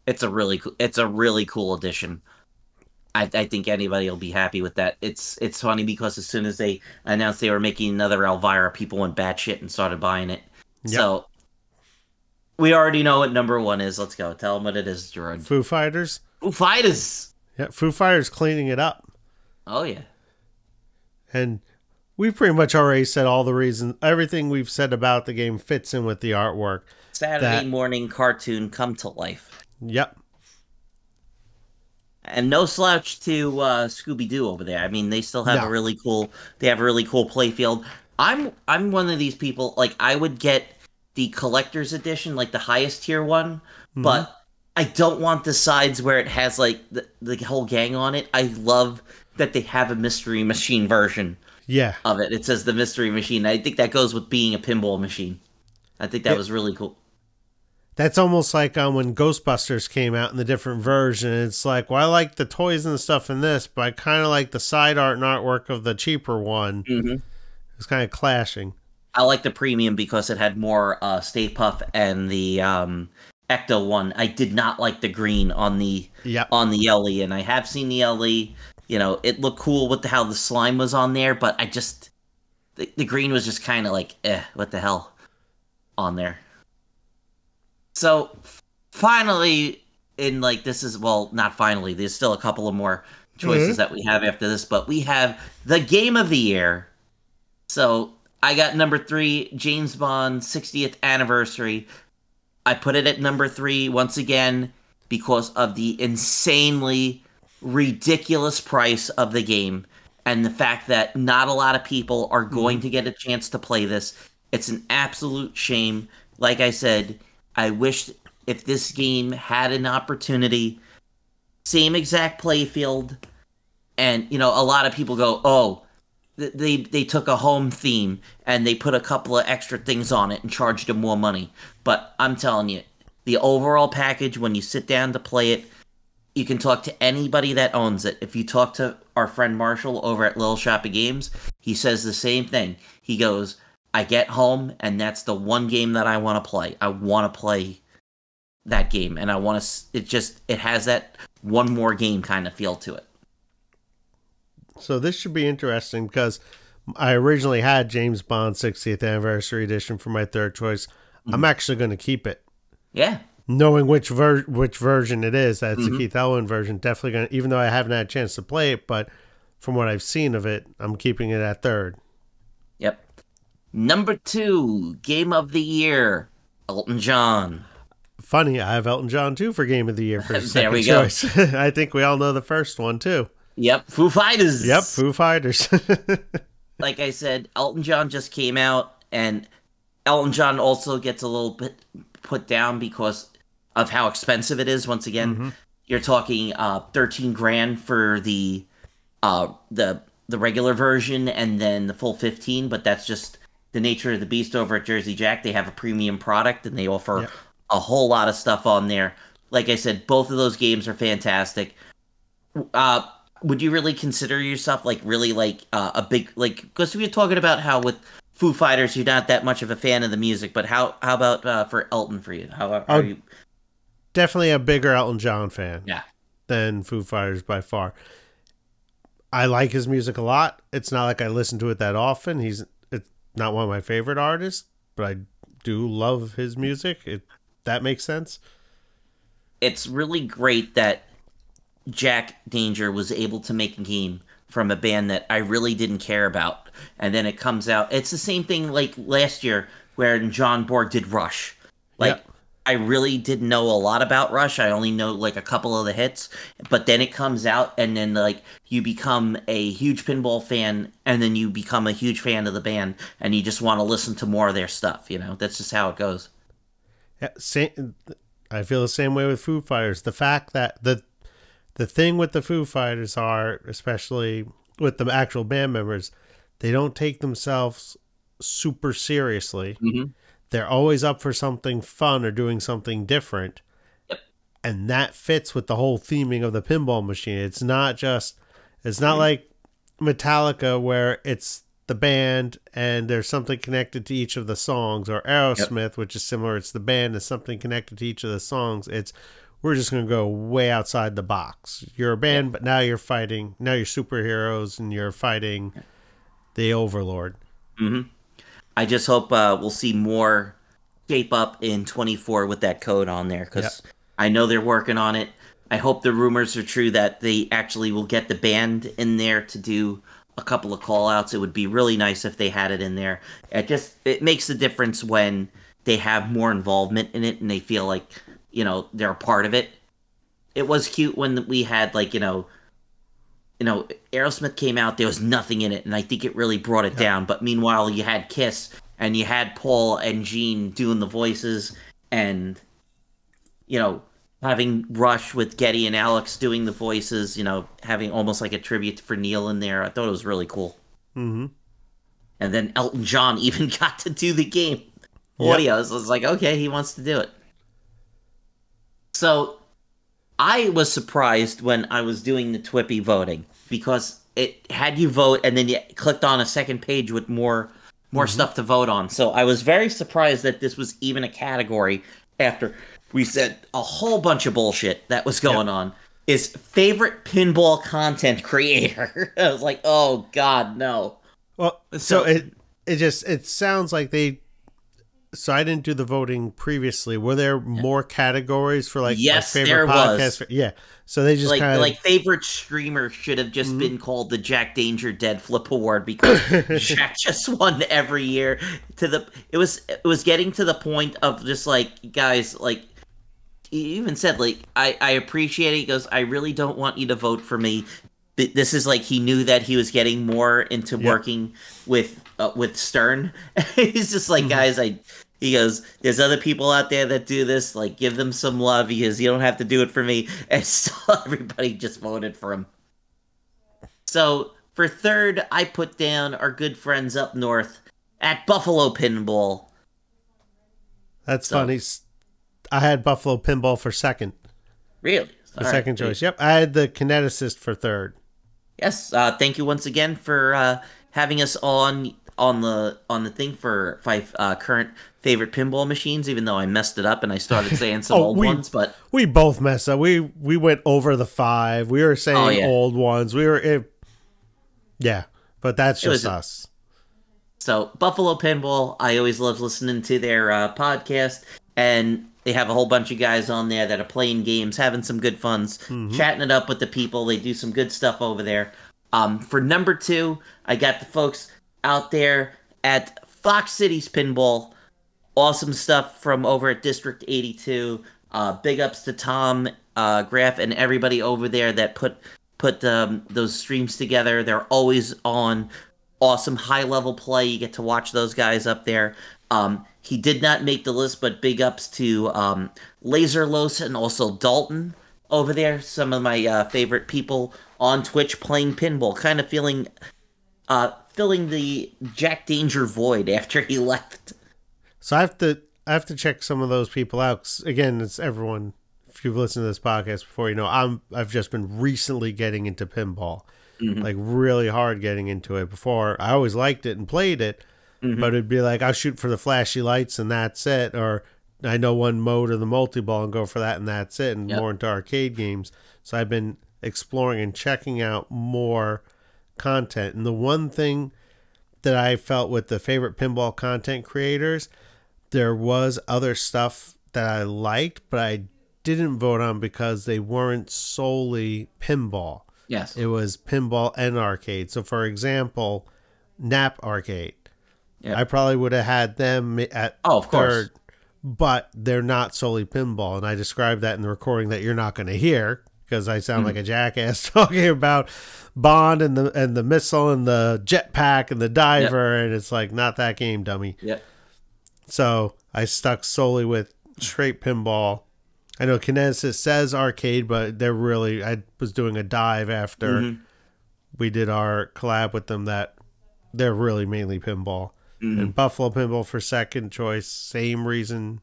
It's a really cool addition. I think anybody will be happy with that. It's funny because as soon as they announced they were making another Elvira, people went batshit and started buying it. Yep. So we already know what number 1 is. Let's go. Tell them what it is, Gerard. Foo Fighters. Foo Fighters. Yeah, Foo Fighters cleaning it up. Oh yeah. And we've pretty much already said all the reasons. Everything we've said about the game fits in with the artwork. Saturday morning cartoon come to life. Yep. And no slouch to Scooby-Doo over there. I mean, they still have a really cool playfield. I'm one of these people, like, I would get the collector's edition, like the highest tier one, but I don't want the sides where it has, like, the whole gang on it. I love that they have a Mystery Machine version of it. It says the Mystery Machine. I think that goes with being a pinball machine. I think that was really cool. That's almost like when Ghostbusters came out in the different version. It's like, well, I like the toys and the stuff in this, but I kind of like the side art and artwork of the cheaper one. It's kind of clashing. I like the premium because it had more Stay Puft and the Ecto one. I did not like the green on the LE, and I have seen the LE. You know, it looked cool with how the slime was on there, but I just the green was just kind of like, what the hell on there. So, finally, not finally, there's still a couple of more choices that we have after this, but we have the Game of the Year. So, I got number 3, James Bond 60th Anniversary. I put it at number 3 once again because of the insanely ridiculous price of the game and the fact that not a lot of people are going to get a chance to play this. It's an absolute shame like I said, I wish if this game had an opportunity, same exact playfield, and a lot of people go, "Oh, they took a home theme and they put a couple of extra things on it and charged them more money." But I'm telling you, the overall package, when you sit down to play it, you can talk to anybody that owns it. If you talk to our friend Marshall over at Little Shop of Games, he says the same thing. He goes, I get home and that's the one game that I want to play. I want to play that game, and I want to. It has that one more game kind of feel to it. So this should be interesting because I originally had James Bond 60th Anniversary Edition for my third choice. Mm-hmm. I'm actually going to keep it. Yeah. Knowing which version it is, that's the Keith Elwin version. Definitely going to, even though I haven't had a chance to play it, but from what I've seen of it, I'm keeping it at third. Yep. Number 2, Game of the Year, Elton John. Funny, I have Elton John too for Game of the Year for second choice. I think we all know the first one too. Yep, Foo Fighters. Yep, Foo Fighters. Like I said, Elton John just came out, and Elton John also gets a little bit put down because of how expensive it is. Once again, you're talking $13,000 for the regular version, and then the full 15. But that's just the nature of the beast over at Jersey Jack. They have a premium product, and they offer a whole lot of stuff on there. Like I said, both of those games are fantastic. Would you really consider yourself really a big, because we were talking about how with Foo Fighters you're not that much of a fan of the music, but how about for Elton for you? How are you? Definitely a bigger Elton John fan. Yeah. Than Foo Fighters by far. I like his music a lot. It's not like I listen to it that often. It's not one of my favorite artists, but I do love his music. That makes sense. It's really great that Jack Danger was able to make a game from a band that I really didn't care about, and then it comes out. It's the same thing like last year where John Borg did Rush. I really didn't know a lot about Rush. I only know a couple of the hits, but then it comes out, and then you become a huge pinball fan, and then you become a huge fan of the band, and you just want to listen to more of their stuff. That's just how it goes. Yeah, I feel the same way with Foo Fighters. The fact that the thing with the Foo Fighters are, especially with the actual band members, they don't take themselves super seriously. Mm-hmm. They're always up for something fun or doing something different. Yep. And that fits with the whole theming of the pinball machine. It's not like Metallica where it's the band and there's something connected to each of the songs, or Aerosmith, which is similar. It's the band and something connected to each of the songs. We're just going to go way outside the box. You're a band, but now you're fighting. Now you're superheroes and you're fighting the Overlord. Mm-hmm. I just hope we'll see more shape up in 24 with that code on there, because I know they're working on it. I hope the rumors are true that they actually will get the band in there to do a couple of call-outs. It would be really nice if they had it in there. It makes a difference when they have more involvement in it and they feel like, they're a part of it. It was cute when we had Aerosmith came out, there was nothing in it, and I think it really brought it down. But meanwhile, you had Kiss, and you had Paul and Gene doing the voices, and, having Rush with Geddy and Alex doing the voices, having almost like a tribute for Neil in there. I thought it was really cool. Mm-hmm. And then Elton John even got to do the game audio. So I was like, okay, he wants to do it. So I was surprised when I was doing the TWIPY voting, because it had you vote and then you clicked on a second page with more stuff to vote on. So I was very surprised that this was even a category after we said a whole bunch of bullshit that was going on. Is favorite pinball content creator. I was like, oh God, no. Well, so it sounds like so I didn't do the voting previously. Were there more categories for yes, favorite there podcast? Was. So they just kind of favorite streamer should have just been called the Jack Danger Dead Flip Award, because Jack just won every year. It was getting to the point of just guys, he even said I appreciate it. He goes, I really don't want you to vote for me. This is he knew that he was getting more into working with Stern. He's just guys, He goes, there's other people out there that do this. Like, give them some love. He goes, you don't have to do it for me. And so everybody just voted for him. So for third, I put down our good friends up north at Buffalo Pinball. That's funny. I had Buffalo Pinball for second. Really? For second choice. Yep. I had the Kineticist for third. Yes. Thank you once again for having us on the thing for 5 current favorite pinball machines. Even though I messed it up and I started saying some old ones, but we both messed up. We went over the 5. We were saying old ones. But that's just us. So Buffalo Pinball, I always love listening to their podcast, and they have a whole bunch of guys on there that are playing games, having some good funs, chatting it up with the people. They do some good stuff over there. For number 2, I got the folks out there at Fox Cities Pinball. Awesome stuff from over at District 82. Big ups to Tom, Graff, and everybody over there that put those streams together. They're always on. Awesome high-level play. You get to watch those guys up there. He did not make the list, but big ups to Laserlos and also Dalton over there. Some of my favorite people on Twitch playing pinball. Kind of filling the Jack Danger void after he left. So I have to check some of those people out. 'Cause again, it's everyone. If you've listened to this podcast before, you know I've just been recently getting into pinball. Like really hard getting into it. Before I always liked it and played it, but it'd be like I'll shoot for the flashy lights and that's it, or I know one mode of the multi-ball and go for that and that's it, and more into arcade games. So I've been exploring and checking out more content. And the one thing that I felt with the favorite pinball content creators, there was other stuff that I liked, but I didn't vote on because they weren't solely pinball. Yes. It was pinball and arcade. So, for example, Nap Arcade. Yep. I probably would have had them at of third, but they're not solely pinball. And I described that in the recording that you're not going to hear because I sound like a jackass talking about Bond and the missile and the jetpack and the diver. And it's like, not that game, dummy. Yep. So I stuck solely with straight pinball. I know Kinesis says arcade, but I was doing a dive after we did our collab with them that they're really mainly pinball. And Buffalo Pinball for second choice, same reason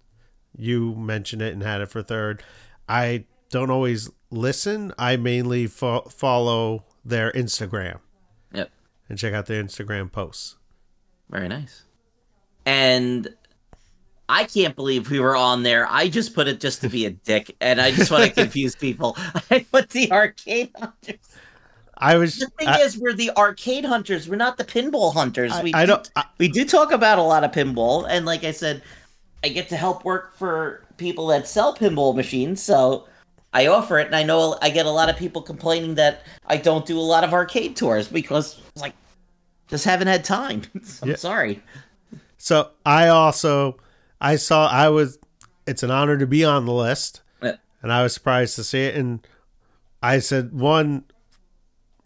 you mentioned it and had it for third. I don't always listen. I mainly follow their Instagram. Yep. And check out their Instagram posts. Very nice. And I can't believe we were on there. I just put it just to be a dick, and I just want to confuse people. I put the Arcade Hunters. The thing is, we're the Arcade Hunters. We're not the Pinball Hunters. We do talk about a lot of pinball, and like I said, I get to help work for people that sell pinball machines, so I offer it, and I know I get a lot of people complaining that I don't do a lot of arcade tours because, like, just haven't had time. So I'm sorry. So it's an honor to be on the list, and I was surprised to see it. And I said, one,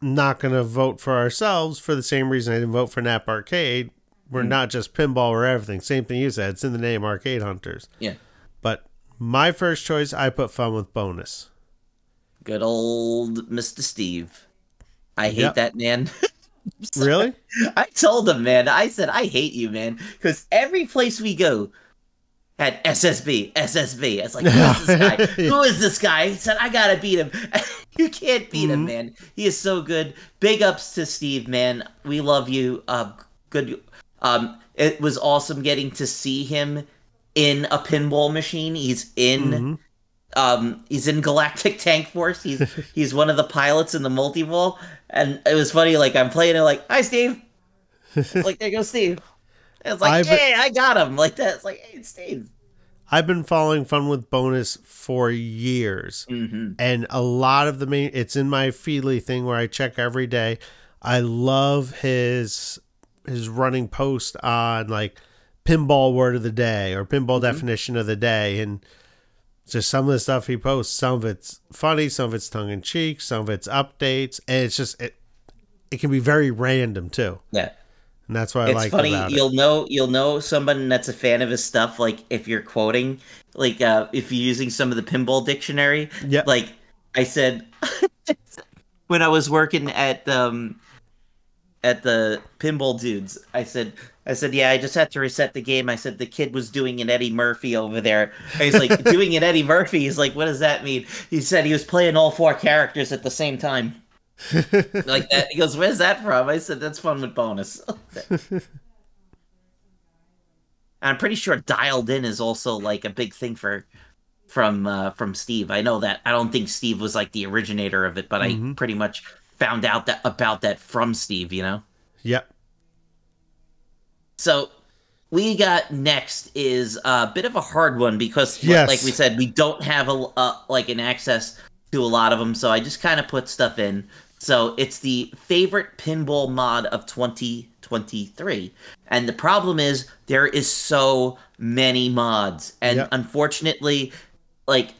not going to vote for ourselves for the same reason I didn't vote for Nap Arcade. We're not just pinball, we're everything. Same thing you said. It's in the name, Arcade Hunters. Yeah. But my first choice, I put Fun with Bonus. Good old Mr. Steve. I hate that man. Really? I told him, man. I said, I hate you, man. Because every place we go had SSB. It's like, who is this guy? Who is this guy? He said, I gotta beat him. You can't beat him, man. He is so good. Big ups to Steve, man. We love you. Good. It was awesome getting to see him in a pinball machine. He's in Galactic Tank Force. He's one of the pilots in the multi-ball. And it was funny, like, I'm playing it like, hi, Steve. It's like, there goes Steve. And it's like, hey, I got him. Like that. It's like, hey, it's Steve. I've been following Fun with Bonus for years. And a lot of it's in my Feedly thing where I check every day. I love his running post on, like, pinball word of the day or pinball definition of the day. And just some of the stuff he posts, some of it's funny, some of it's tongue-in-cheek, some of it's updates, and it's just it can be very random too. Yeah. and that's what I It's liked funny. about it. You'll know someone that's a fan of his stuff. Like if you're quoting, like if you're using some of the pinball dictionary. Yep. Like I said when I was working at the pinball dudes, I said, yeah, I just had to reset the game. I said the kid was doing an Eddie Murphy over there. And he's like, doing an Eddie Murphy. He's like, what does that mean? He said he was playing all four characters at the same time. Like that. He goes, where's that from? I said, that's fun with bonus. I'm pretty sure dialed in is also like a big thing from Steve. I know that. I don't think Steve was like the originator of it, but I pretty much found out that about that from Steve, you know? Yep. So we got next is a bit of a hard one because, Yes. like we said, we don't have like an access to a lot of them. So I just kind of put stuff in. So it's the favorite pinball mod of 2023, and the problem is there is so many mods, and Yep. unfortunately, like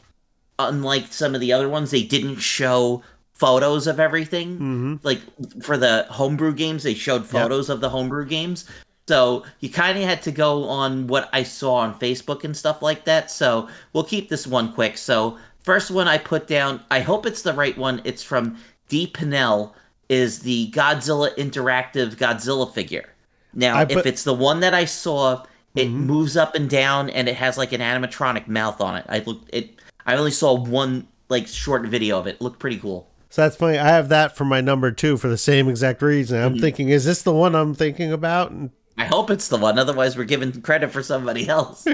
unlike some of the other ones, they didn't show photos of everything. Like for the homebrew games, they showed photos of the homebrew games. So you kind of had to go on what I saw on Facebook and stuff like that. So we'll keep this one quick. So first one I put down, I hope it's the right one. It's from D. Pinnell, is the Godzilla interactive Godzilla figure. Now, if it's the one that I saw, it moves up and down and it has like an animatronic mouth on it. I only saw one like short video of it. It looked pretty cool. So that's funny. I have that for my number 2 for the same exact reason. I'm thinking, is this the one I'm thinking about? And I hope it's the one. Otherwise, we're giving credit for somebody else.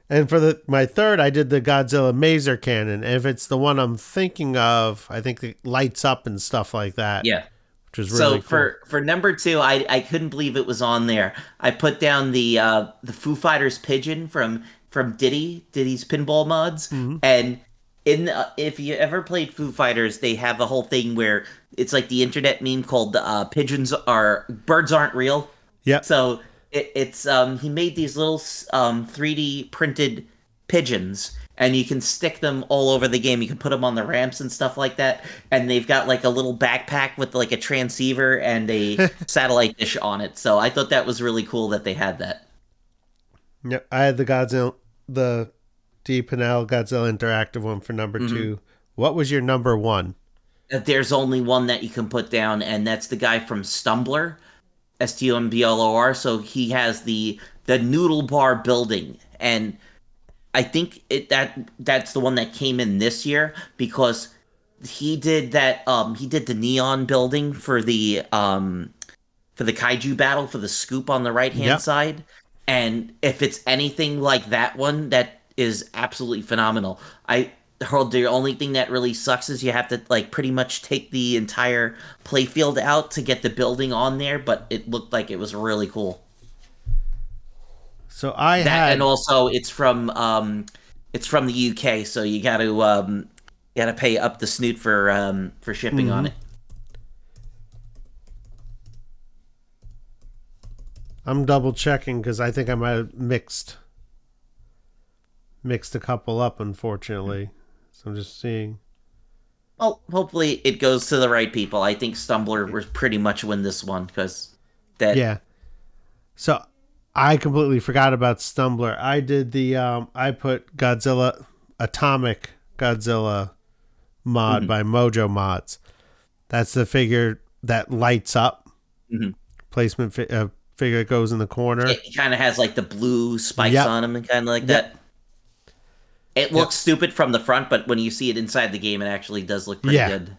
And for my third, I did the Godzilla Maser Cannon. And if it's the one I'm thinking of, I think it lights up and stuff like that. Yeah. Which is really cool. For number 2, I couldn't believe it was on there. I put down the Foo Fighters pigeon from Diddy's pinball mods, and if you ever played Foo Fighters, they have a whole thing where it's like the internet meme called birds aren't real. Yeah. So it's he made these little 3D printed pigeons, and you can stick them all over the game. You can put them on the ramps and stuff like that, and they've got like a little backpack with like a transceiver and a satellite dish on it. So I thought that was really cool that they had that. Yep. I had the D. Pinnell Godzilla Interactive one for number 2. What was your number 1? There's only one that you can put down, and that's the guy from Stumbler, STUMBLOR. So he has the noodle bar building, and I think that's the one that came in this year because he did that. He did the neon building for the kaiju battle for the scoop on the right hand side, and if it's anything like that one, that is absolutely phenomenal. I heard the only thing that really sucks is you have to like pretty much take the entire playfield out to get the building on there, but it looked like it was really cool. So and also it's from the UK, so you got to pay up the snoot for shipping on it. I'm double checking because I think I might have mixed a couple up, unfortunately. So I'm just seeing. Well, hopefully it goes to the right people. I think Stumbler was pretty much win this one because that. Yeah. So I completely forgot about Stumbler. I did I put Atomic Godzilla mod by Mojo Mods. That's the figure that lights up. Placement figure that goes in the corner. It kind of has like the blue spikes on him and kind of like that. It looks stupid from the front, but when you see it inside the game, it actually does look pretty good.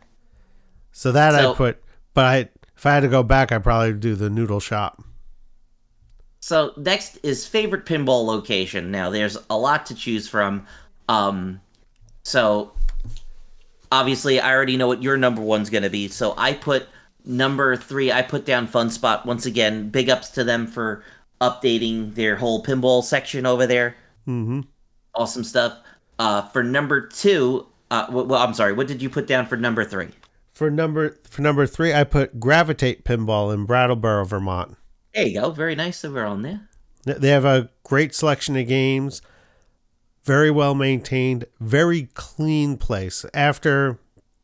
So I put, but if I had to go back, I'd probably do the Noodle Shop. So next is favorite pinball location. Now there's a lot to choose from. So obviously I already know what your number one's going to be. So I put number 3. I put down Fun Spot. Once again, big ups to them for updating their whole pinball section over there. Awesome stuff. For number 2, well, I'm sorry. What did you put down for number 3? For number 3, I put Gravitate Pinball in Brattleboro, Vermont. There you go. Very nice that we're on there. They have a great selection of games. Very well maintained. Very clean place. After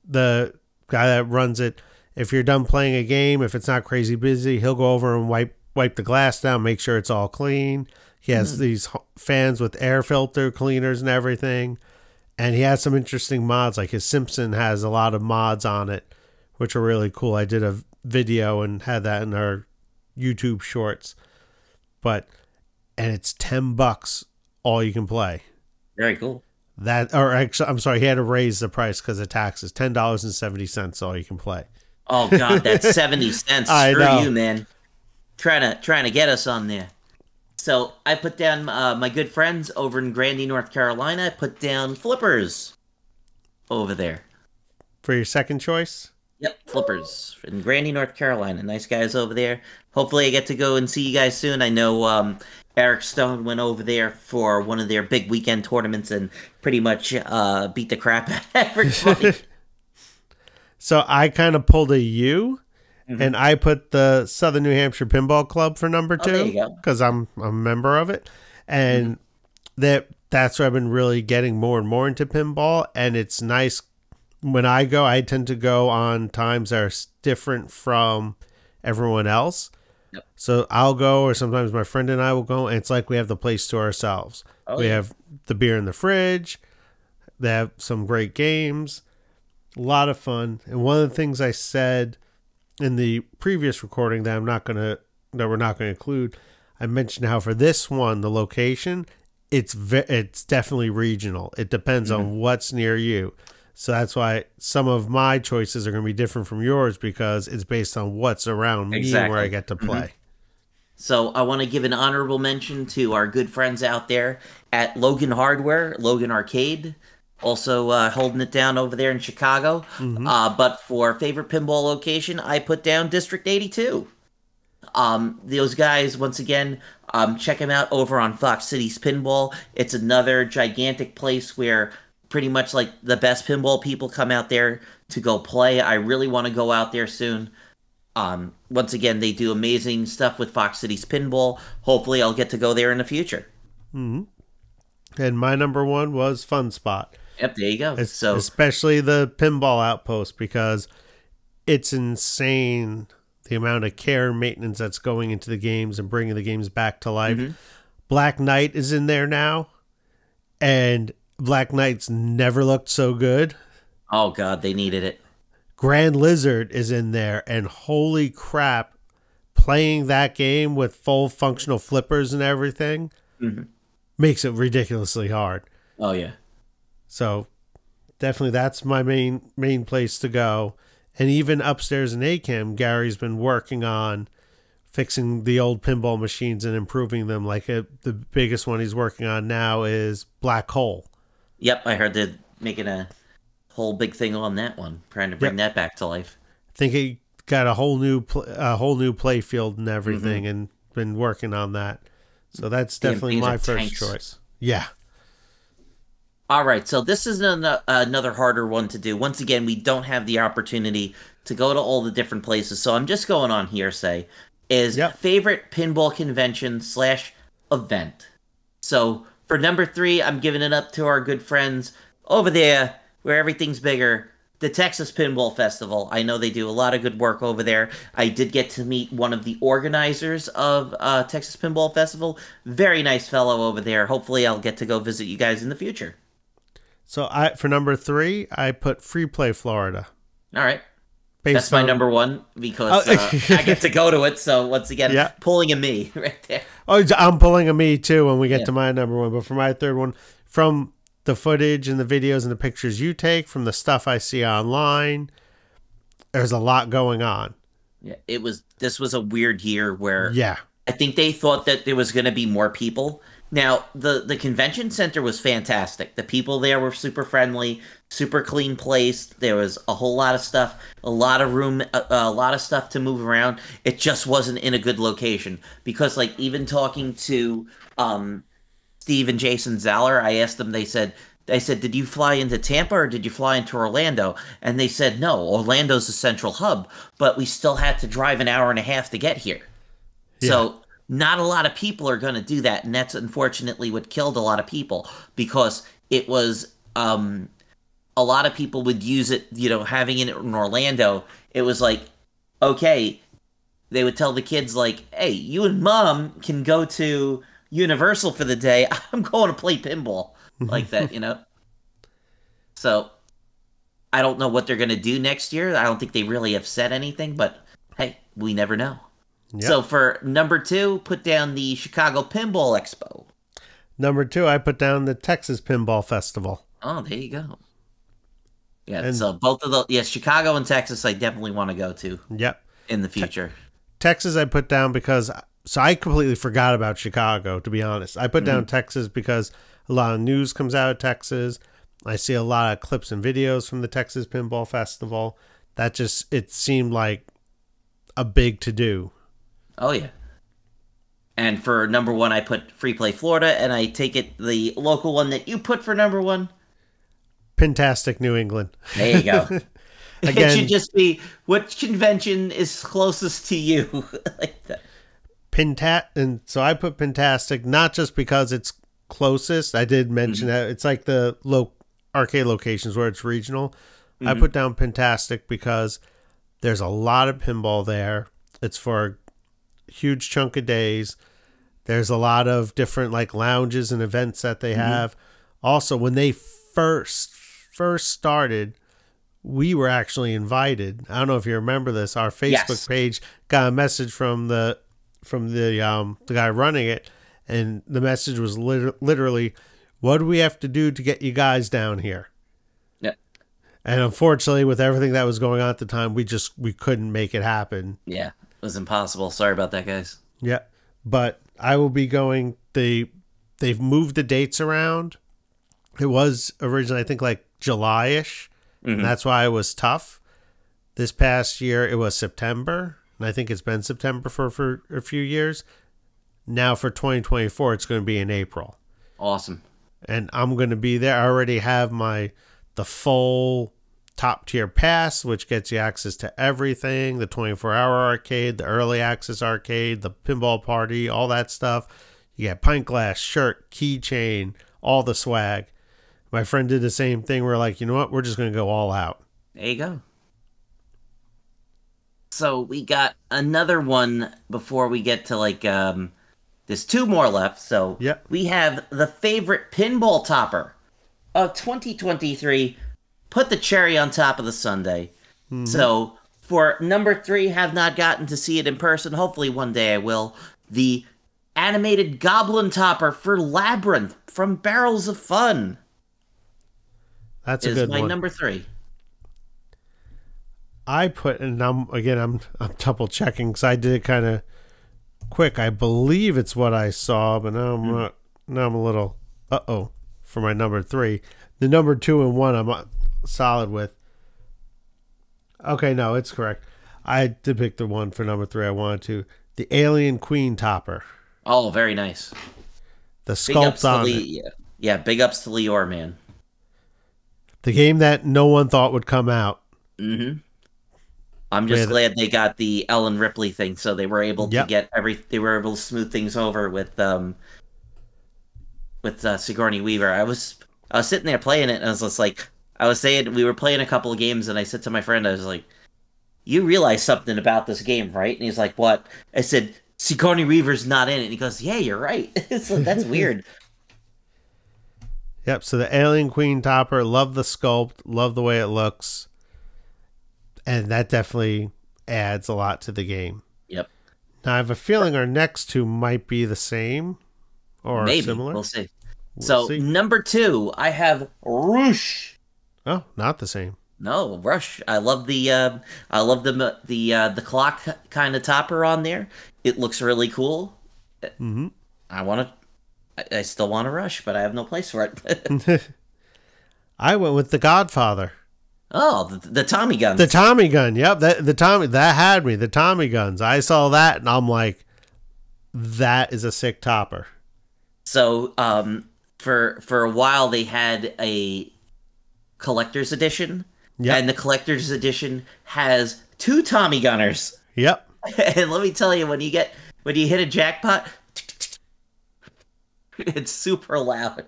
the guy that runs it, if you're done playing a game, if it's not crazy busy, he'll go over and wipe wipe the glass down, make sure it's all clean. He has these fans with air filter cleaners and everything. And he has some interesting mods, like his Simpson has a lot of mods on it, which are really cool. I did a video and had that in our YouTube shorts. And it's $10 all you can play. Very cool. Actually, I'm sorry, he had to raise the price because of taxes. $10.70 all you can play. Oh God, that's 70 cents. Screw you, man. Trying to get us on there. So I put down my good friends over in Grandy, North Carolina. I put down Flippers over there. For your second choice? Yep, Flippers in Grandy, North Carolina. Nice guys over there. Hopefully I get to go and see you guys soon. I know Eric Stone went over there for one of their big weekend tournaments and pretty much beat the crap out of everybody. So I kind of pulled a U. And I put the Southern New Hampshire Pinball Club for number 2. There you go. Because I'm a member of it. And that's where I've been really getting more and more into pinball. And it's nice. When I go, I tend to go on times that are different from everyone else. Yep. So I'll go, or sometimes my friend and I will go, and it's like we have the place to ourselves. We have the beer in the fridge. They have some great games. A lot of fun. And one of the things I said in the previous recording that we're not going to include, I mentioned how for this one, the location, it's definitely regional. It depends on what's near you. So that's why some of my choices are going to be different from yours, because it's based on what's around me and where I get to play. So I want to give an honorable mention to our good friends out there at Logan Hardware, Logan Arcade. Also holding it down over there in Chicago. But for favorite pinball location, I put down District 82. Those guys, once again, check them out over on Fox Cities Pinball. It's another gigantic place where pretty much like the best pinball people come out there to go play. I really want to go out there soon. Once again, they do amazing stuff with Fox Cities Pinball. Hopefully I'll get to go there in the future. And my number 1 was Fun Spot. Yep, there you go. So especially the Pinball Outpost, because it's insane the amount of care and maintenance that's going into the games and bringing the games back to life. Black Knight is in there now, and Black Knight's never looked so good. Oh, God, they needed it. Grand Lizard is in there, and holy crap, playing that game with full functional flippers and everything makes it ridiculously hard. Oh, yeah. So definitely that's my main place to go. And even upstairs in ACAM, Gary's been working on fixing the old pinball machines and improving them. Like the biggest one he's working on now is Black Hole. Yep, I heard they're making a whole big thing on that one, trying to bring that back to life. I think he got a whole new play field and everything, and been working on that. So that's definitely my first choice. Yeah. All right, so this is another harder one to do. Once again, we don't have the opportunity to go to all the different places, so I'm just going on hearsay. Favorite pinball convention / event. So for number 3, I'm giving it up to our good friends over there where everything's bigger, the Texas Pinball Festival. I know they do a lot of good work over there. I did get to meet one of the organizers of Texas Pinball Festival. Very nice fellow over there. Hopefully I'll get to go visit you guys in the future. So for number 3, I put Free Play Florida. All right. That's my number 1 because I get to go to it. So once again, pulling a me right there. Oh, I'm pulling a me too when we get to my number 1. But for my third one, from the footage and the videos and the pictures you take, from the stuff I see online, there's a lot going on. Yeah, this was a weird year where I think they thought that there was going to be more people. Now, the convention center was fantastic. The people there were super friendly, super clean place. There was a whole lot of stuff, a lot of room, a lot of stuff to move around. It just wasn't in a good location. Because, like, even talking to Steve and Jason Zaller, I asked them, I said, did you fly into Tampa or did you fly into Orlando? And they said, no, Orlando's the central hub, but we still had to drive an hour and a half to get here. Yeah. So not a lot of people are going to do that, and that's unfortunately what killed a lot of people, because it was a lot of people would use it, having it in Orlando. It was like, okay, they would tell the kids like, "Hey, you and mom can go to Universal for the day. I'm going to play pinball," like that, you know. So I don't know what they're gonna do next year. I don't think they really have said anything, but hey, we never know. Yep. So for number 2, put down the Chicago Pinball Expo. Number 2, I put down the Texas Pinball Festival. Oh, there you go. Yeah, and so both of those, Chicago and Texas, I definitely want to go to. Yep. In the future. Texas, I put down because I completely forgot about Chicago. To be honest, I put down Texas because a lot of news comes out of Texas. I see a lot of clips and videos from the Texas Pinball Festival. It seemed like a big to do. Oh yeah. And for number 1, I put Free Play Florida, and I take it the local one that you put for number 1. Pintastic New England. There you go. Again, it should just be what convention is closest to you. Like that. And so I put Pintastic not just because it's closest. I did mention that it's like the arcade locations where it's regional. I put down Pintastic because there's a lot of pinball there. It's for a huge chunk of days. There's a lot of different like lounges and events that they have. Also, when they first started, we were actually invited. I don't know if you remember this. Our Facebook page got a message from the guy running it, and the message was literally, "What do we have to do to get you guys down here?" Yeah. And unfortunately, with everything that was going on at the time, we couldn't make it happen. Yeah, it was impossible. Sorry about that, guys. Yeah, but I will be going. They've moved the dates around. It was originally, I think, like July-ish. And that's why it was tough. This past year, it was September. And I think it's been September for a few years. Now for 2024, it's going to be in April. Awesome. And I'm going to be there. I already have the full top tier pass, which gets you access to everything. The 24-hour arcade, the early access arcade, the pinball party, all that stuff. You get pint glass, shirt, keychain, all the swag. My friend did the same thing. We're like, you know what? We're just going to go all out. There you go. So we got another one before we get to like, there's 2 more left. So we have the favorite pinball topper of 2023. Put the cherry on top of the sundae. So for number 3, have not gotten to see it in person. Hopefully one day I will. The animated goblin topper for Labyrinth from Barrels of Fun. That's a good one. Is my number 3. I put, and I'm double checking because I did it kind of quick. I believe it's what I saw, but now I'm not. Now I'm a little for my number 3. The number 2 and 1 I'm solid with. Okay, no, it's correct. I did pick the one for number 3. I wanted to the Alien Queen topper. Oh, very nice. The sculpt on it. Yeah, big ups to Lior, man. The game that no one thought would come out. I'm just glad they got the Ellen Ripley thing, so they were able to get they were able to smooth things over with Sigourney Weaver. I was sitting there playing it, and I was just like, I was saying, we were playing a couple of games, and I said to my friend, I was like, "You realize something about this game, right?" And he's like, "What?" I said, "Sigourney Weaver's not in it." And he goes, "Yeah, you're right." So that's weird. Yep, so the Alien Queen topper, love the sculpt, love the way it looks. And that definitely adds a lot to the game. Yep. Now, I have a feeling our next 2 might be the same or maybe similar. We'll see. We'll see. Number 2, I have Rush. Oh, not the same. No, Rush. I love the clock kind of topper on there. It looks really cool. I still want to Rush, but I have no place for it. I went with The Godfather. Oh, the Tommy guns. The Tommy gun. Yep, that had me. The Tommy guns. I saw that and I'm like, that is a sick topper. So, for a while they had a collector's edition. Yep. And the collector's edition has 2 Tommy gunners. Yep. And let me tell you, when you hit a jackpot, it's super loud.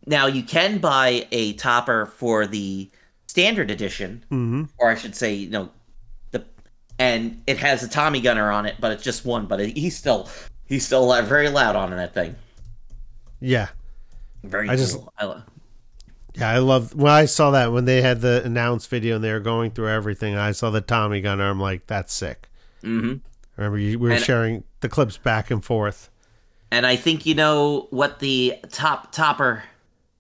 Now, you can buy a topper for the standard edition, or I should say, the and it has a Tommy gunner on it, but it's just one. But he's still very loud on that thing. Yeah, Very I cool. Yeah, I love when I saw that when they had the announced video and they were going through everything. I saw the Tommy gunner. I'm like, that's sick. Mm-hmm. Remember, we were sharing the clips back and forth. And I think you know what the topper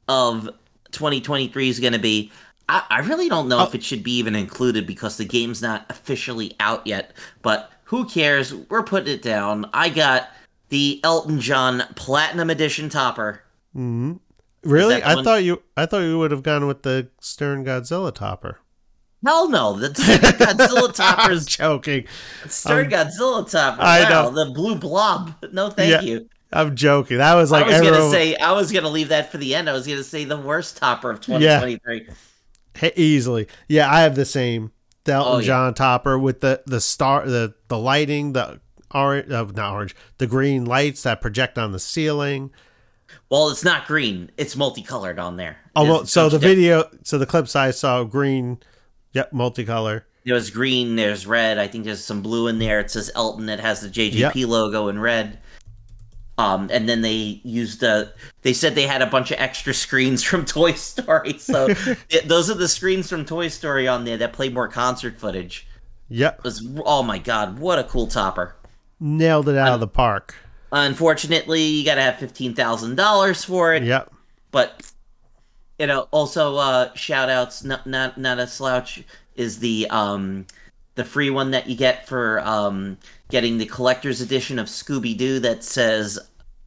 of 2023 is going to be. I really don't know if it should be even included because the game's not officially out yet. But who cares? We're putting it down. I got the Elton John Platinum Edition topper. Mm-hmm. Really? I thought you would have gone with the Stern Godzilla topper. Hell no, the Godzilla topper's I'm joking. Stern Godzilla topper. I know The blue blob. No, thank you. I'm joking. That was like I was gonna leave that for the end. I was gonna say the worst topper of 2023. Yeah, easily. Yeah, I have the same. The Elton John topper with the star, the lighting, the orange, not orange, the green lights that project on the ceiling. Well, it's not green. It's multicolored on there. Oh, well, so the clips I saw, green, yep, multicolor. There's green, there's red. I think there's some blue in there. It says Elton. It has the JJP logo in red. And then they they said they had a bunch of extra screens from Toy Story. So those are the screens from Toy Story on there that play more concert footage. Yep. Oh my God, what a cool topper. Nailed it out of the park. Unfortunately, you got to have $15,000 for it. Yep. But, also shout outs, not a slouch, is the free one that you get for getting the collector's edition of Scooby-Doo that says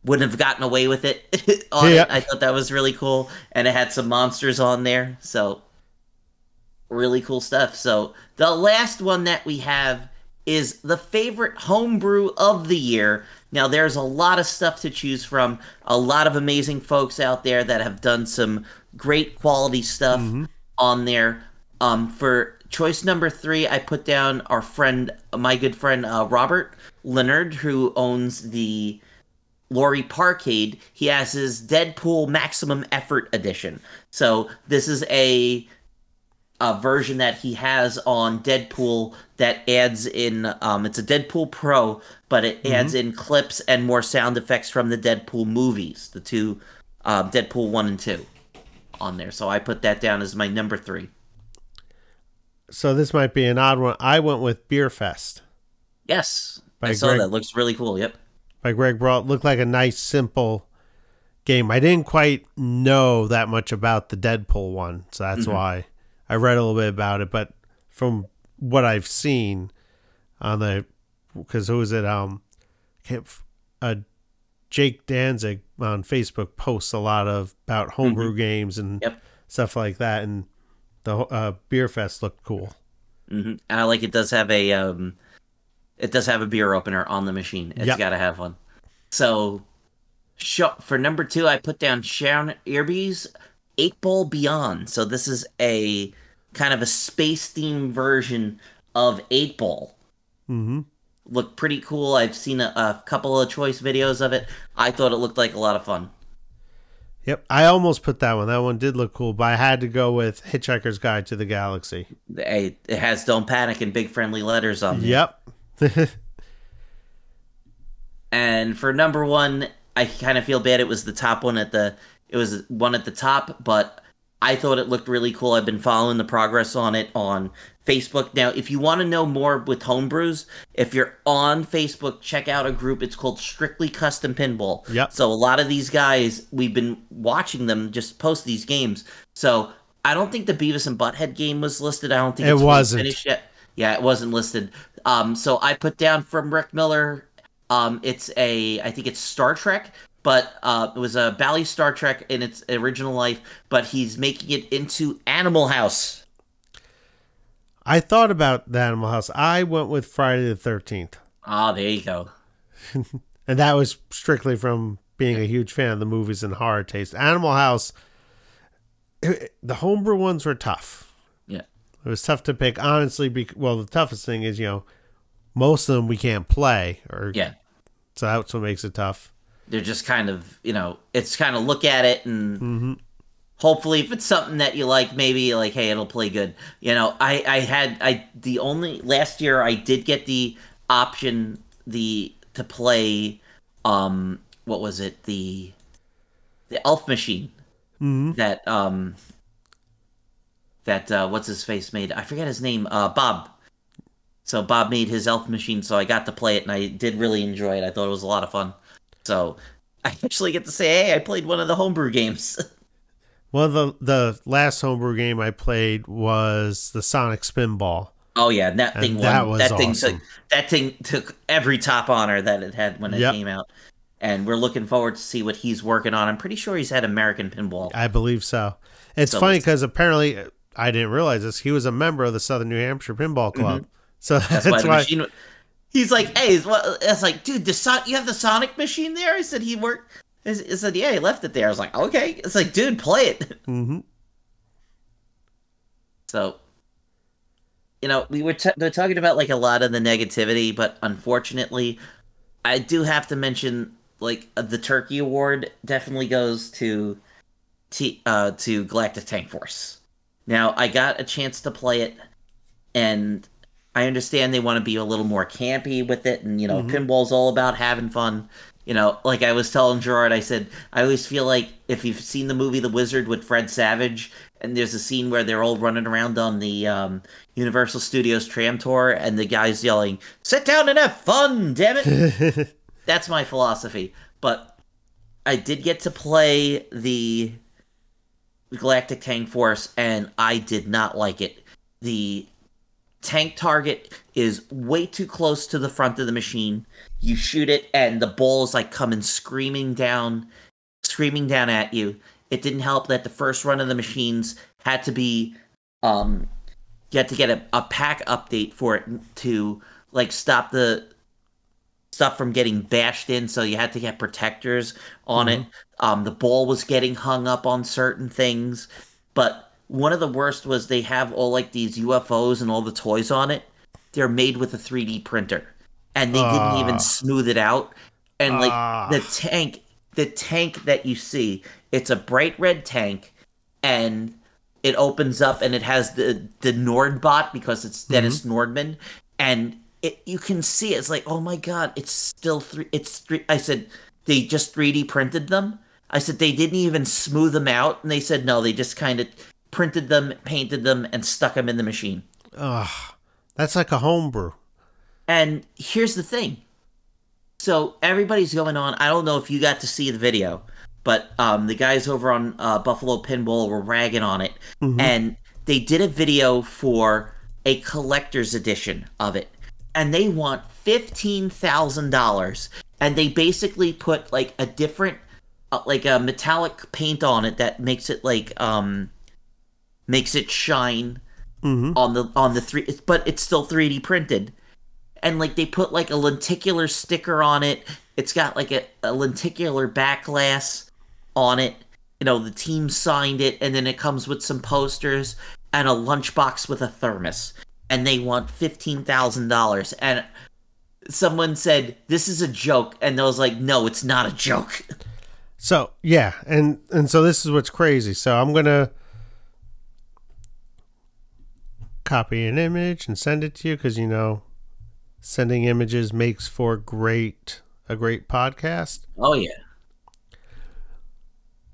wouldn't have gotten away with it on it. I thought that was really cool. And it had some monsters on there. So, really cool stuff. So, the last one that we have is the favorite homebrew of the year. Now, there's a lot of stuff to choose from. A lot of amazing folks out there that have done some great quality stuff on there. For choice number 3, I put down my good friend Robert Leonard, who owns the Laurie Parkade. He has his Deadpool Maximum Effort Edition. So this is a version that he has on Deadpool that adds in, it's a Deadpool Pro, but it adds in clips and more sound effects from the Deadpool movies, the two, Deadpool 1 and 2 on there. So I put that down as my number 3. So this might be an odd one. I went with Beer Fest. Yes, I saw that. Looks really cool, yep. By Greg Brault. Looked like a nice, simple game. I didn't quite know that much about the Deadpool one, so that's why I read a little bit about it. But from what I've seen on because who was it? Jake Danzig on Facebook posts a lot about homebrew games and stuff like that, and the Beer Fest looked cool. And I like it does have a beer opener on the machine. It's got to have one. So for number 2, I put down Sharon Irby's 8-Ball Beyond. So this is a kind of a space-themed version of 8-Ball. Looked pretty cool. I've seen a couple of choice videos of it. I thought it looked like a lot of fun. Yep, I almost put that one. That one did look cool, but I had to go with Hitchhiker's Guide to the Galaxy. It has Don't Panic in big friendly letters on it. Yep. And for number 1, I kind of feel bad. It was the top one it was one at the top, but I thought it looked really cool. I've been following the progress on it on Facebook. Now, if you want to know more with homebrews, if you're on Facebook, check out a group. It's called Strictly Custom Pinball. Yep. So a lot of these guys, we've been watching them just post these games. So I don't think the Beavis and Butthead game was listed. I don't think it wasn't finished yet. Yeah, it wasn't listed. So I put down from Rick Miller. I think it's Star Trek. But it was a Bally Star Trek in its original life, but he's making it into Animal House. I thought about the Animal House. I went with Friday the 13th. Ah, there you go. And that was strictly from being a huge fan of the movies and horror taste. Animal House, the homebrew ones were tough. Yeah. It was tough to pick, honestly. The toughest thing is, most of them we can't play. So that's what makes it tough. They're just kind of, it's kind of look at it and hopefully if it's something that you like, maybe like, hey, it'll play good. The only last year I did get the option to play what was it, the Elf Machine that what's his face made. I forget his name. Bob. So Bob made his Elf Machine, so I got to play it, and I did really enjoy it. I thought it was a lot of fun. So I actually get to say, hey, I played one of the homebrew games. Well, the last homebrew game I played was the Sonic Spinball. Oh yeah, and that thing won. That was awesome. That thing took every top honor that it had when it came out. And we're looking forward to see what he's working on. I'm pretty sure he's had American Pinball. I believe so. It's funny because apparently, I didn't realize this, he was a member of the Southern New Hampshire Pinball Club. So that's why the machine. He's like, hey, it's like, dude, you have the Sonic machine there? I said he worked. I said, yeah, he left it there. I was like, okay. It's like, dude, play it. Mm-hmm. So, we were talking about like a lot of the negativity, but unfortunately, I do have to mention like the Turkey Award definitely goes to Galactic Tank Force. Now, I got a chance to play it, and I understand they want to be a little more campy with it, and pinball's all about having fun. Like I was telling Gerard, I said I always feel like if you've seen the movie The Wizard with Fred Savage, and there's a scene where they're all running around on the Universal Studios tram tour, and the guy's yelling, "Sit down and have fun, damn it!" That's my philosophy. But I did get to play the Galactic Tank Force, and I did not like it. The tank target is way too close to the front of the machine. You shoot it, and the ball is like coming screaming down at you. It didn't help that the first run of the machines had to be, you had to get a pack update for it to like stop the stuff from getting bashed in. So you had to get protectors on it. The ball was getting hung up on certain things, but one of the worst was they have all like these UFOs and all the toys on it. They're made with a 3D printer, and they didn't even smooth it out. And like the tank that you see, it's a bright red tank, and it opens up and it has the Nordbot because it's Dennis Nordman, and you can see it's like, oh my god, it's still three. I said they just 3D printed them. I said they didn't even smooth them out, and they said no, they just kind of printed them, painted them, and stuck them in the machine. Ugh, that's like a homebrew. And here's the thing. So everybody's going on. I don't know if you got to see the video, but the guys over on Buffalo Pinball were ragging on it. And they did a video for a collector's edition of it. And they want $15,000. And they basically put like a different, like a metallic paint on it that makes it like, makes it shine on the three, but it's still 3D printed. And like they put like a lenticular sticker on it. It's got like a lenticular back glass on it. The team signed it, and then it comes with some posters and a lunchbox with a thermos. And they want $15,000. And someone said, "This is a joke," and I was like, "No, it's not a joke." So yeah, and so this is what's crazy. So I'm gonna copy an image and send it to you because sending images makes for a great podcast. Oh yeah,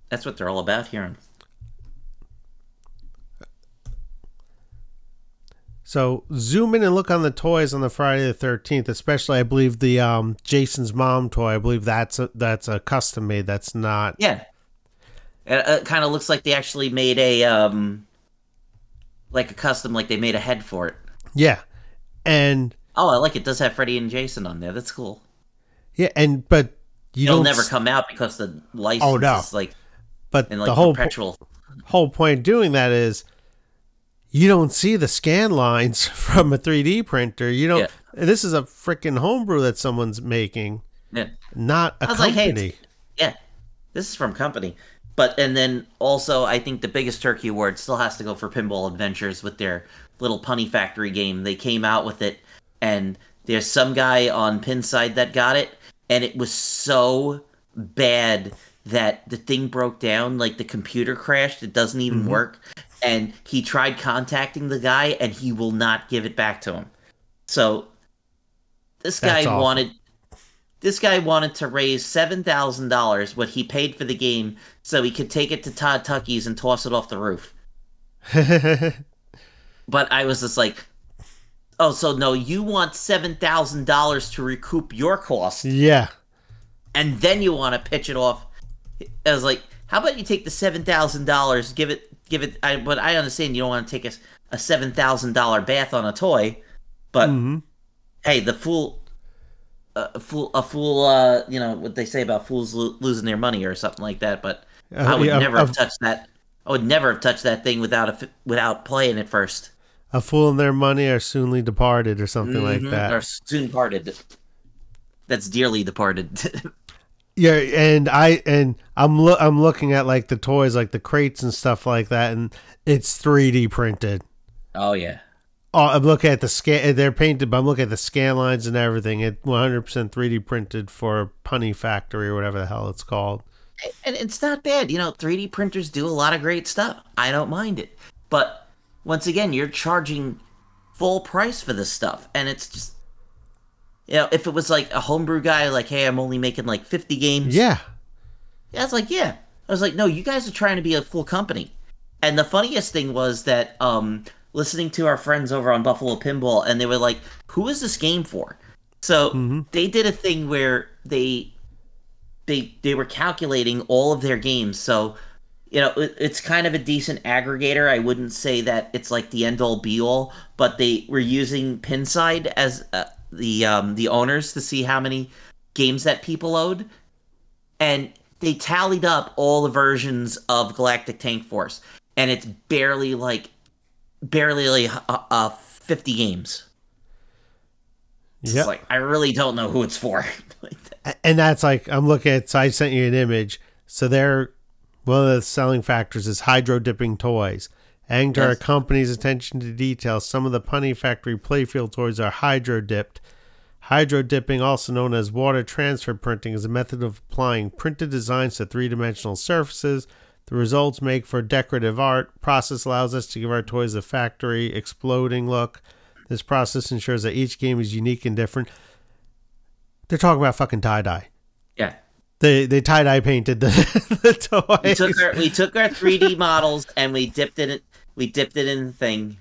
that's what they're all about here. So zoom in and look on the toys on the Friday the 13th, especially I believe the Jason's mom toy. I believe that's a custom made. That's not. Yeah, it kind of looks like they actually made a like a custom, like they made a head for it. Yeah, and oh, I like it. It does have Freddy and Jason on there. That's cool. Yeah, but it'll never come out because the license is like. But and like the whole point of doing that is you don't see the scan lines from a 3D printer. You don't. Yeah. This is a freaking homebrew that someone's making. Yeah. Not a company. Like, hey, yeah, this is from company. And then also, I think the biggest Turkey Award still has to go for Pinball Adventures with their little Punny Factory game. They came out with it, and there's some guy on Pinside that got it, and it was so bad that the thing broke down, like the computer crashed, it doesn't even work, and he tried contacting the guy, and he will not give it back to him. So this That's guy awful. wanted to raise $7,000, what he paid for the game, so he could take it to Todd Tucky's and toss it off the roof. But I was just like, oh, so no, you want $7,000 to recoup your cost, Yeah. and then you want to pitch it off. I was like, how about you take the $7,000, give it. But I understand you don't want to take a $7,000 bath on a toy, but hey, the fool, a fool. You know what they say about fools losing their money or something like that. But I would never have touched that. I would never have touched that thing without playing it first. A fool and their money are soonly departed, or something like that. Or soon parted. That's dearly departed. Yeah, and I'm looking at like the toys, like the crates and stuff like that, and it's 3D printed. Oh yeah. Oh, I'm looking at the scan. They're painted, but I'm looking at the scan lines and everything. It 100% 3D printed for Punny Factory or whatever the hell it's called. And it's not bad. 3D printers do a lot of great stuff. I don't mind it. But once again, you're charging full price for this stuff. And it's just, if it was like a homebrew guy, like, hey, I'm only making like 50 games. Yeah. Yeah, it's like, yeah. I was like, no, you guys are trying to be a full company. And the funniest thing was that listening to our friends over on Buffalo Pinball, and they were like, who is this game for? So they did a thing where they were calculating all of their games. So, it's kind of a decent aggregator. I wouldn't say that it's like the end all be all, but they were using Pinside as the owners to see how many games that people owed, and they tallied up all the versions of Galactic Tank Force, and it's barely 50 games. Yeah. It's like, I really don't know who it's for. And that's like, I'm looking at, so I sent you an image. So one of the selling factors is hydro dipping toys. Adding to our company's attention to detail, some of the Punny Factory playfield toys are hydro dipped. Hydro dipping, also known as water transfer printing, is a method of applying printed designs to three-dimensional surfaces. The results make for decorative art. Process allows us to give our toys a factory exploding look. This process ensures that each game is unique and different. They're talking about fucking tie-dye. Yeah. They tie-dye painted the toys. We took our 3D models and we dipped it in the thing.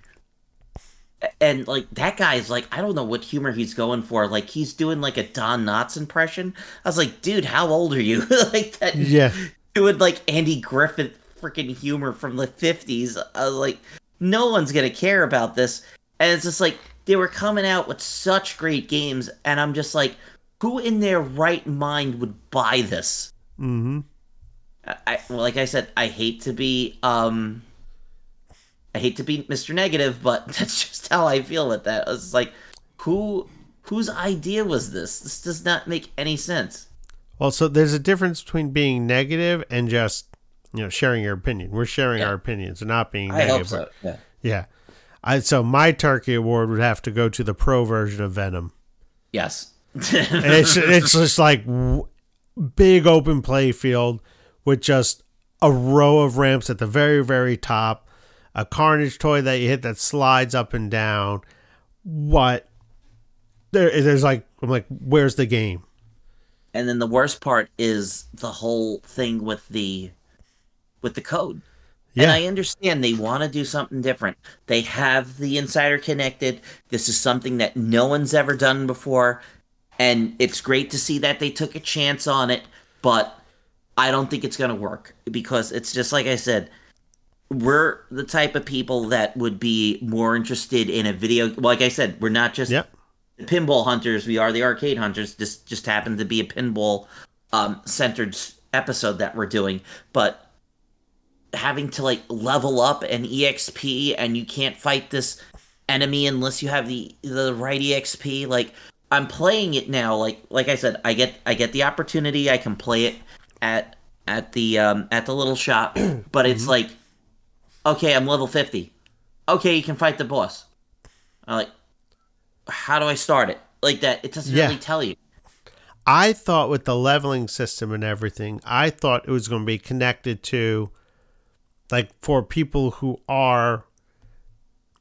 And like, that guy's like, I don't know what humor he's going for. Like, he's doing like a Don Knotts impression. I was like, dude, how old are you? Like that. Yeah. Doing like Andy Griffith freaking humor from the 50s. I was like, no one's gonna care about this. And it's just like, they were coming out with such great games, and I'm just like, who in their right mind would buy this? Mm-hmm. Like I said, I hate to be Mr. Negative, but that's just how I feel with that. It's like, whose idea was this? This does not make any sense. Well, so there's a difference between being negative and just, sharing your opinion. We're sharing our opinions and not being negative. I hope so. Yeah. So my turkey award would have to go to the pro version of Venom. Yes. it's just like big open play field with just a row of ramps at the very, very top, a Carnage toy that you hit that slides up and down. What? There's like, I'm like, where's the game? And then the worst part is the whole thing with the code. Yeah. And I understand they want to do something different. They have the Insider connected. This is something that no one's ever done before. And it's great to see that they took a chance on it. But I don't think it's going to work. Because it's just like I said, we're the type of people that would be more interested in a video. Like I said, we're not just the pinball hunters. We are the arcade hunters. This just happened to be a pinball centered episode that we're doing. But having to like level up an EXP, and you can't fight this enemy unless you have the right EXP. Like, I'm playing it now. Like I said, I get the opportunity. I can play it at the little shop, but it's like, okay, I'm level 50. Okay, you can fight the boss. I'm like, how do I start it? Like that, it doesn't really tell you. I thought with the leveling system and everything, I thought it was going to be connected to, like, for people who are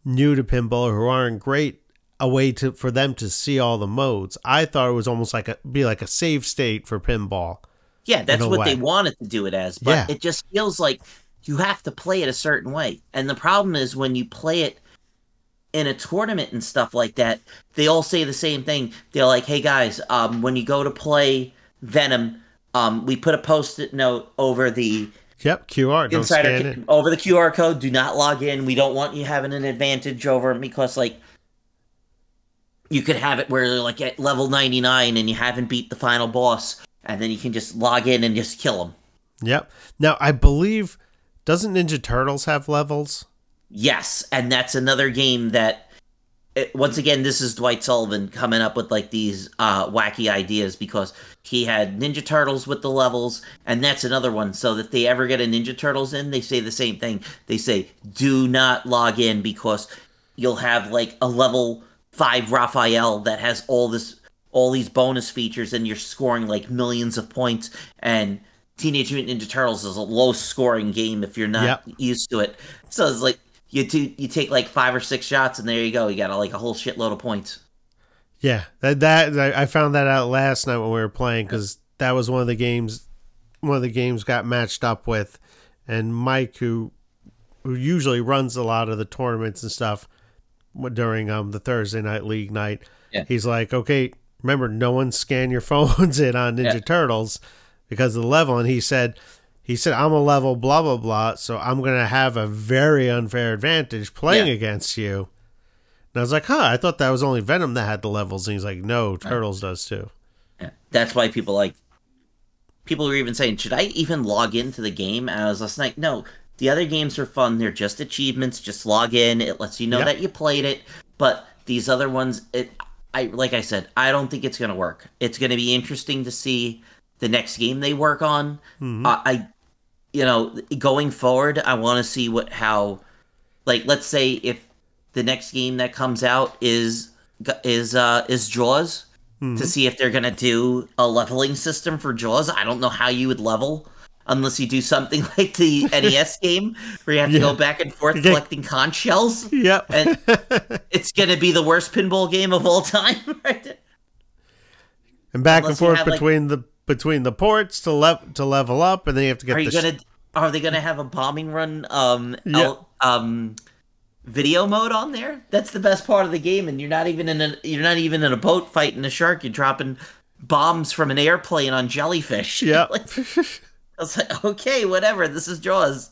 new to pinball or who aren't great, a way for them to see all the modes. I thought it was almost like a save state for pinball. Yeah, that's what they wanted to do it as, but it just feels like you have to play it a certain way. And the problem is when you play it in a tournament and stuff like that, they all say the same thing. They're like, hey guys, when you go to play Venom, we put a post-it note over the QR. Don't scan it. Over the QR code. Do not log in. We don't want you having an advantage over him because, like, you could have it where you're like at level 99 and you haven't beat the final boss, and then you can just log in and just kill him. Yep. Now, I believe, doesn't Ninja Turtles have levels? Yes, and that's another game that, once again, this is Dwight Sullivan coming up with like these wacky ideas, because he had Ninja Turtles with the levels, and that's another one. So that they ever get a Ninja Turtles in, they say the same thing. They say, do not log in because you'll have like a level 5 Raphael that has all these bonus features, and you're scoring like millions of points, and Teenage Mutant Ninja Turtles is a low-scoring game if you're not used to it. So it's like, you take like 5 or 6 shots, and there you go. You got like a whole shitload of points. Yeah, that I found that out last night when we were playing, because that was one of the games got matched up with, and Mike, who usually runs a lot of the tournaments and stuff during the Thursday night league night, he's like, okay, remember, no one scan your phones in on Ninja Turtles because of the level, and he said, I'm a level blah, blah, blah, so I'm going to have a very unfair advantage playing against you. And I was like, I thought that was only Venom that had the levels. And he's like, no, Turtles does too. Yeah. That's why people are even saying, should I even log into the game? And I was just like, no, the other games are fun. They're just achievements. Just log in. It lets you know that you played it. But these other ones, like I said, I don't think it's going to work. It's going to be interesting to see the next game they work on. Going forward, I want to see how, like, let's say if the next game that comes out is Jaws, to see if they're gonna do a leveling system for Jaws. I don't know how you would level unless you do something like the NES game where you have to go back and forth collecting conch shells. Yep. And it's gonna be the worst pinball game of all time, right? And back and forth between the ports to level up, and then you have to get Are they gonna have a bombing run video mode on there? That's the best part of the game, and you're not even in a boat fighting a shark. You're dropping bombs from an airplane on jellyfish. Yeah. I was like, okay, whatever. This is Jaws.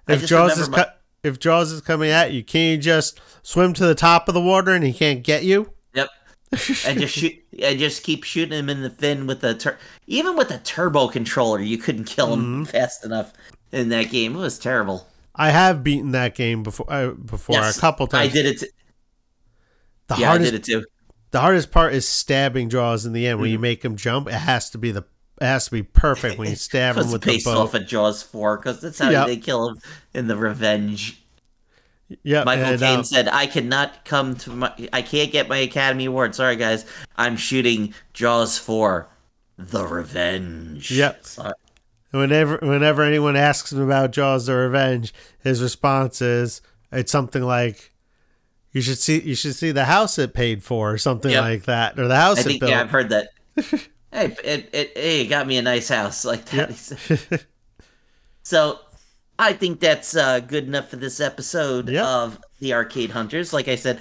If Jaws is coming at you, can you just swim to the top of the water and he can't get you? Yep. And just keep shooting him in the fin with even with the turbo controller, you couldn't kill him fast enough in that game. It was terrible. I have beaten that game before a couple times. I did it. I did it too. The hardest part is stabbing Jaws in the end when you make him jump. It has to be perfect when you stab him with the bow. Based off of Jaws 4, because that's how they kill him in the Revenge. Yeah, Michael Caine said, I can't get my Academy Award. Sorry, guys. I'm shooting Jaws 4, The Revenge. Yep. Sorry. Whenever anyone asks him about Jaws: The Revenge, his response is, it's something like, you should see the house it paid for, or something like that, or the house it built. Yeah, I've heard that. Hey, it got me a nice house like that. Yep. So, I think that's good enough for this episode of the Arcade Hunters. Like I said,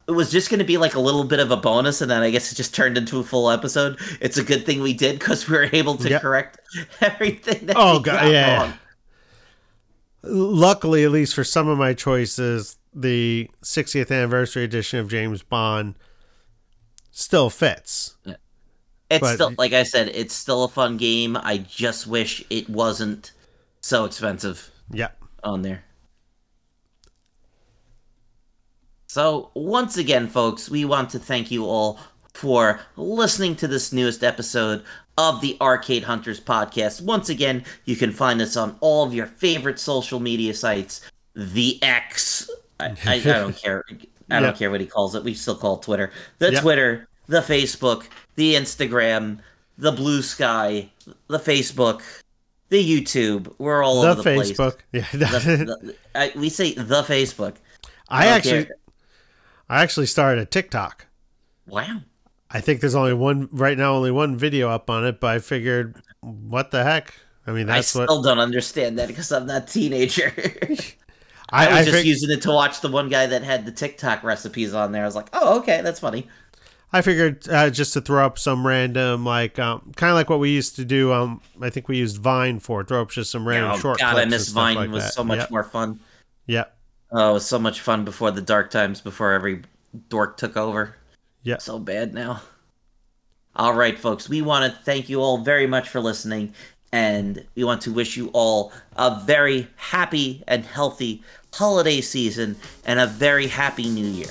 it was just going to be like a little bit of a bonus, and then I guess it just turned into a full episode. It's a good thing we did, because we were able to correct everything that we got wrong. Luckily, at least for some of my choices, the 60th anniversary edition of James Bond still fits. Yeah. Still, like I said, it's still a fun game. I just wish it wasn't so expensive on there. So, once again, folks, we want to thank you all for listening to this newest episode of the Arcade Hunters podcast. Once again, you can find us on all of your favorite social media sites. The X. I don't care. I don't care what he calls it. We still call it Twitter. The Twitter, the Facebook, the Instagram, the Blue Sky, the Facebook, the YouTube. We're all over the place. Facebook. Yeah. We say the Facebook. I actually started a TikTok. Wow. I think there's only one video up on it, but I figured, what the heck? I mean, I still don't understand that because I'm not a teenager. I was just using it to watch the one guy that had the TikTok recipes on there. I was like, oh, okay, that's funny. I figured just to throw up some random, like, kind of like what we used to do. I think we used Vine for throw up just some random short clips. Oh, God, I miss Vine. It was so much more fun. Yeah. Oh, it was so much fun before the dark times, before every dork took over. Yeah. So bad now. All right, folks. We want to thank you all very much for listening. And we want to wish you all a very happy and healthy holiday season and a very happy new year.